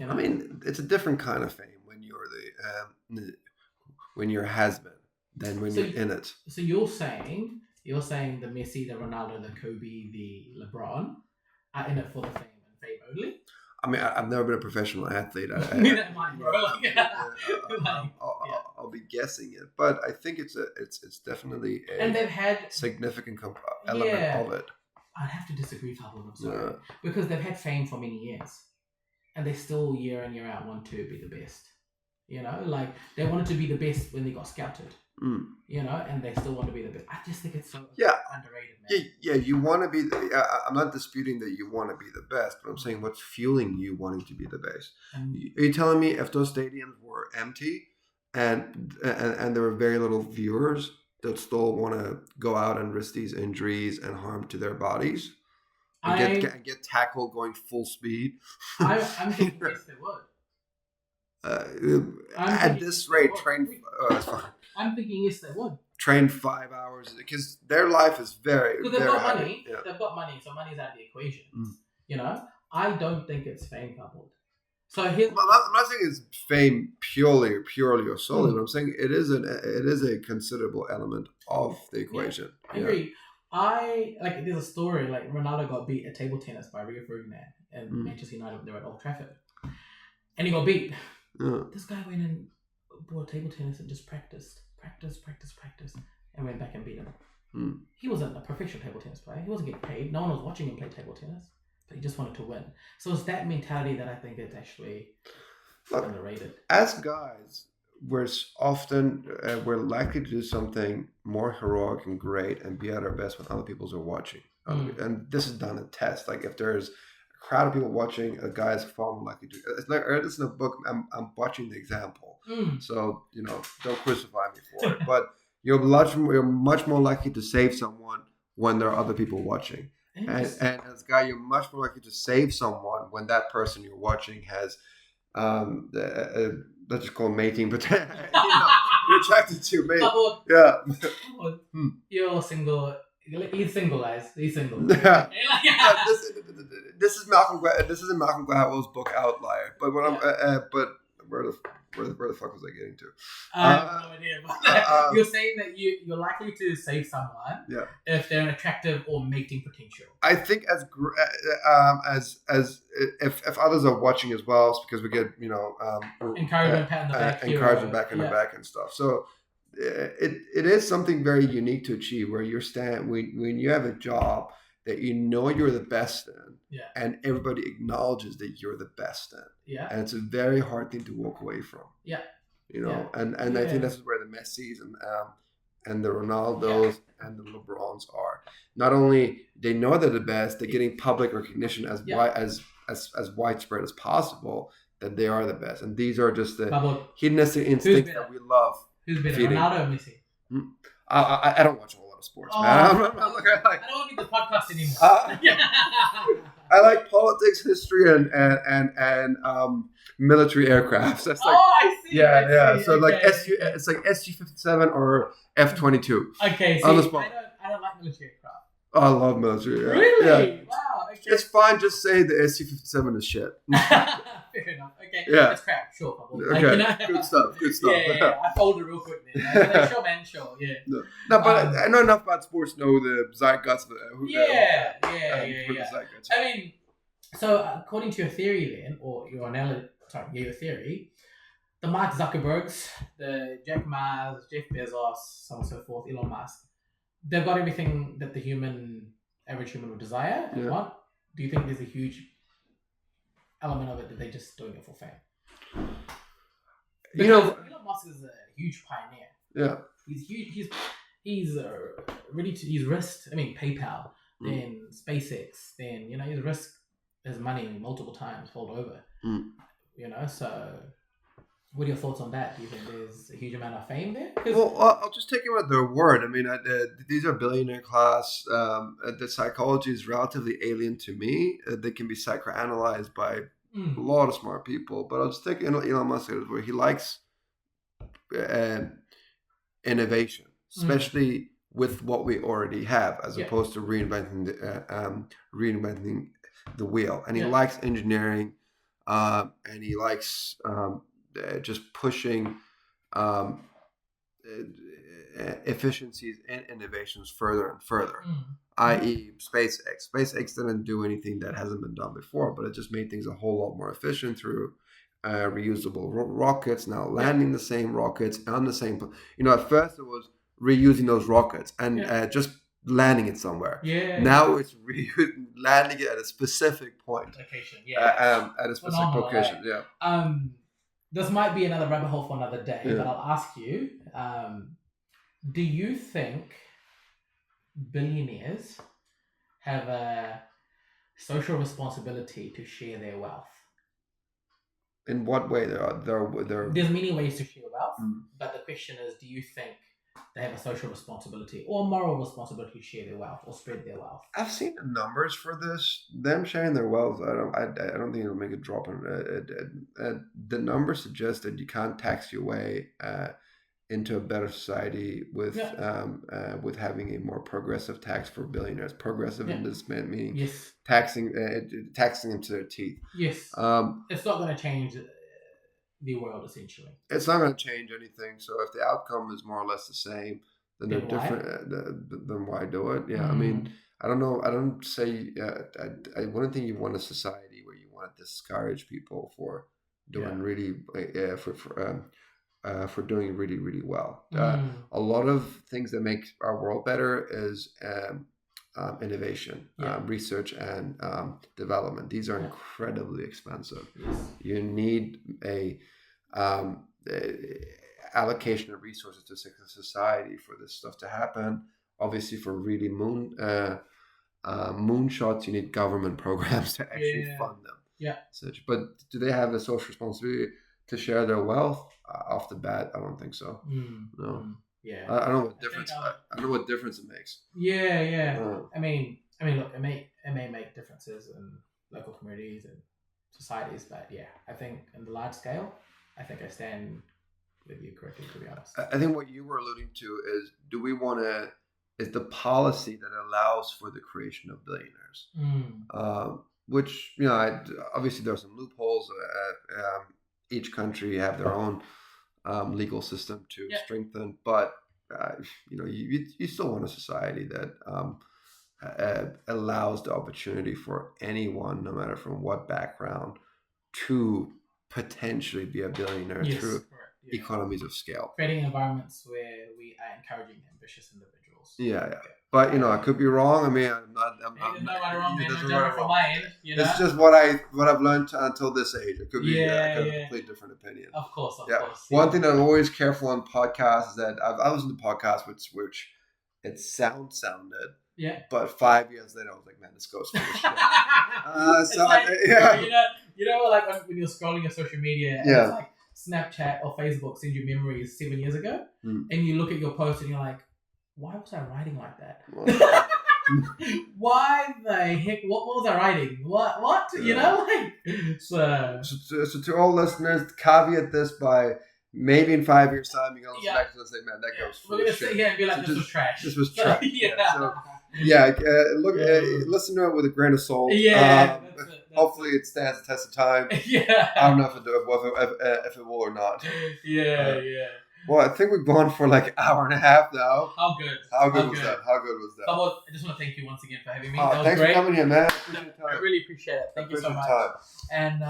I mean, it's a different kind of fame when you're when you're has-been than when you're in it. So you're saying the Messi, the Ronaldo, the Kobe, the LeBron are in it for the fame and fame only? I mean, I've never been a professional athlete. Neither am I, bro. I'll be guessing it, but I think it's definitely and they've had significant element of it. I'd have to disagree, Pablo. I'm sorry, because they've had fame for many years, and they still year in year out want to be the best. Like they wanted to be the best when they got scouted. And they still want to be the best. I just think it's so underrated, man. Yeah, you want to be. I'm not disputing that you want to be the best, but I'm saying what's fueling you wanting to be the best. Are you telling me if those stadiums were empty and there were very little viewers that still want to go out and risk these injuries and harm to their bodies and get tackled going full speed? I'm thinking yes, they would. At this rate, I'm thinking yes, they would. Train 5 hours because their life is very because they've got money. Yeah. They've got money, so money's out of the equation. I don't think it's fame coupled. So I'm not saying it's fame purely or solely, but I'm saying it is a considerable element of the equation. I agree. There's a story like Ronaldo got beat at table tennis by Rio Ferdinand and Manchester United. They were at Old Trafford, and he got beat. Yeah. This guy went and bought table tennis and just practiced, and went back and beat him. He wasn't a professional table tennis player. He wasn't getting paid. No one was watching him play table tennis, but he just wanted to win. So it's that mentality that I think is actually underrated. As guys, we're likely to do something more heroic and great and be at our best when other people are watching. And this is done in tests. Like if there's crowd of people watching, a guy is far more likely to. It's like it's in a book. I'm watching the example, so don't crucify me for it. But you're much more likely to save someone when there are other people watching, and as a guy, you're much more likely to save someone when that person you're watching has, let's just call mating, but you're attracted to mate. You're single. He's single, guys. He's single. Yeah. This is Malcolm. This is in Malcolm Gladwell's book Outlier. But what but where the fuck was I getting to? I have no idea. But you're saying that you're likely to save someone if they're an attractive or mating potential. I think as if others are watching as well, it's because we get encouragement, pat in the back, encouragement back in the back and stuff. So it is something very unique to achieve where when you have a job that you're the best in, and everybody acknowledges that you're the best in, and it's a very hard thing to walk away from. And I think this is where the Messis and the Ronaldos and the LeBrons are. Not only they know they're the best, they're getting public recognition as widespread as possible that they are the best, and these are just the hedonistic instincts that we love. Who's better, Ronaldo or Messi? I don't watch a whole lot of sports, man. I don't want to be the podcast anymore. I like politics, history, and military aircrafts. That's like, I see. I see. So okay. like it's like SU-57 or F-22. Okay, on the so spot. I don't like military aircraft. Oh, I love military. Yeah. Really? Yeah. Wow. Okay. It's fine. Just say the SU-57 is shit. Fair enough. Okay. Yeah. That's crap. Sure. Okay. Good stuff. Yeah. I folded real quick then. Like, sure, man. Sure. Yeah. No, but I know enough about sports to know the zeitgeist of Yeah. zeitgeist. I mean, so according to your theory then, or your theory, the Mark Zuckerbergs, the Jack Ma's, Jeff Bezos, so on and so forth, Elon Musk, they've got everything that the average human would desire and want. Do you think there's a huge element of it that they're just doing it for fame? Because Elon Musk is a huge pioneer. Yeah. He's huge. He's ready to. He's risked. I mean, PayPal, then SpaceX, then he's risked his money multiple times, fold over. So. What are your thoughts on that? Do you think there's a huge amount of fame there? Well, I'll just take them at their word. I mean, these are billionaire class. The psychology is relatively alien to me. They can be psychoanalyzed by a lot of smart people. But I'll just take Elon Musk where he likes innovation, especially with what we already have, as opposed to reinventing the wheel. And he likes engineering, and he likes just pushing efficiencies and innovations further and further, i.e. SpaceX. SpaceX didn't do anything that hasn't been done before, but it just made things a whole lot more efficient through reusable rockets, now landing the same rockets on the same... at first it was reusing those rockets and just landing it somewhere. Now it's landing it at a specific point. Location, at a specific location, This might be another rabbit hole for another day, but I'll ask you, do you think billionaires have a social responsibility to share their wealth? In what way? There's many ways to share wealth, but the question is, do you think they have a social responsibility or moral responsibility to share their wealth or spread their wealth? I've seen the numbers for this. Them sharing their wealth, I don't think it'll make a drop in it. The numbers suggest that you can't tax your way into a better society with having a more progressive tax for billionaires. Progressive in this meaning taxing them to their teeth. Yes. It's not going to change the world, essentially. It's not going to change anything. So if the outcome is more or less the same, then they're different. Then why do it? I mean, I don't know. I don't say. I wouldn't think you want a society where you want to discourage people for doing really for doing really, really well. A lot of things that make our world better is innovation, research, and development. These are incredibly expensive. You need a allocation of resources to society for this stuff to happen. Obviously, for really moonshots, you need government programs to actually fund them. But do they have a social responsibility to share their wealth? Off the bat, I don't think so. No. I don't know what difference. I don't know what difference it makes. I mean, look, it may make differences in local communities and societies, but I think in the large scale, I think I stand with you correctly, to be honest. I think what you were alluding to is, do we want to is the policy that allows for the creation of billionaires. Which, obviously there are some loopholes. Each country have their own legal system to strengthen, but you still want a society that allows the opportunity for anyone, no matter from what background, to potentially be a billionaire through economies of scale. Creating environments where we are encouraging ambitious individuals. But I could be wrong. I mean, I'm not. There's no right or wrong. There's no judgment from my end. It's just what I've learned until this age. It could be a complete different opinion. Of course. One thing that I'm always careful on podcasts is that I listened to podcasts which it sounded. Yeah. But 5 years later, I was like, man, this goes for shit. Like when you're scrolling your social media, and it's like Snapchat or Facebook sends you memories 7 years ago, and you look at your post and you're like, why was I writing like that? Why the heck? What was I writing? What? So to all listeners, caveat this by maybe in 5 years' time, you're going to listen back to this and say, man, that goes for shit. We're going to sit here and be like, this was trash. This was trash. Listen to it with a grain of salt. Hopefully it stands the test of time. I don't know if it will or not. Well, I think we've gone for like an hour and a half now. How good was that? I just want to thank you once again for having me. That was thanks great. for coming here, man. I really appreciate it. Thank you so much. And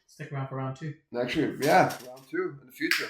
stick around for round 2. Next year, round 2 in the future.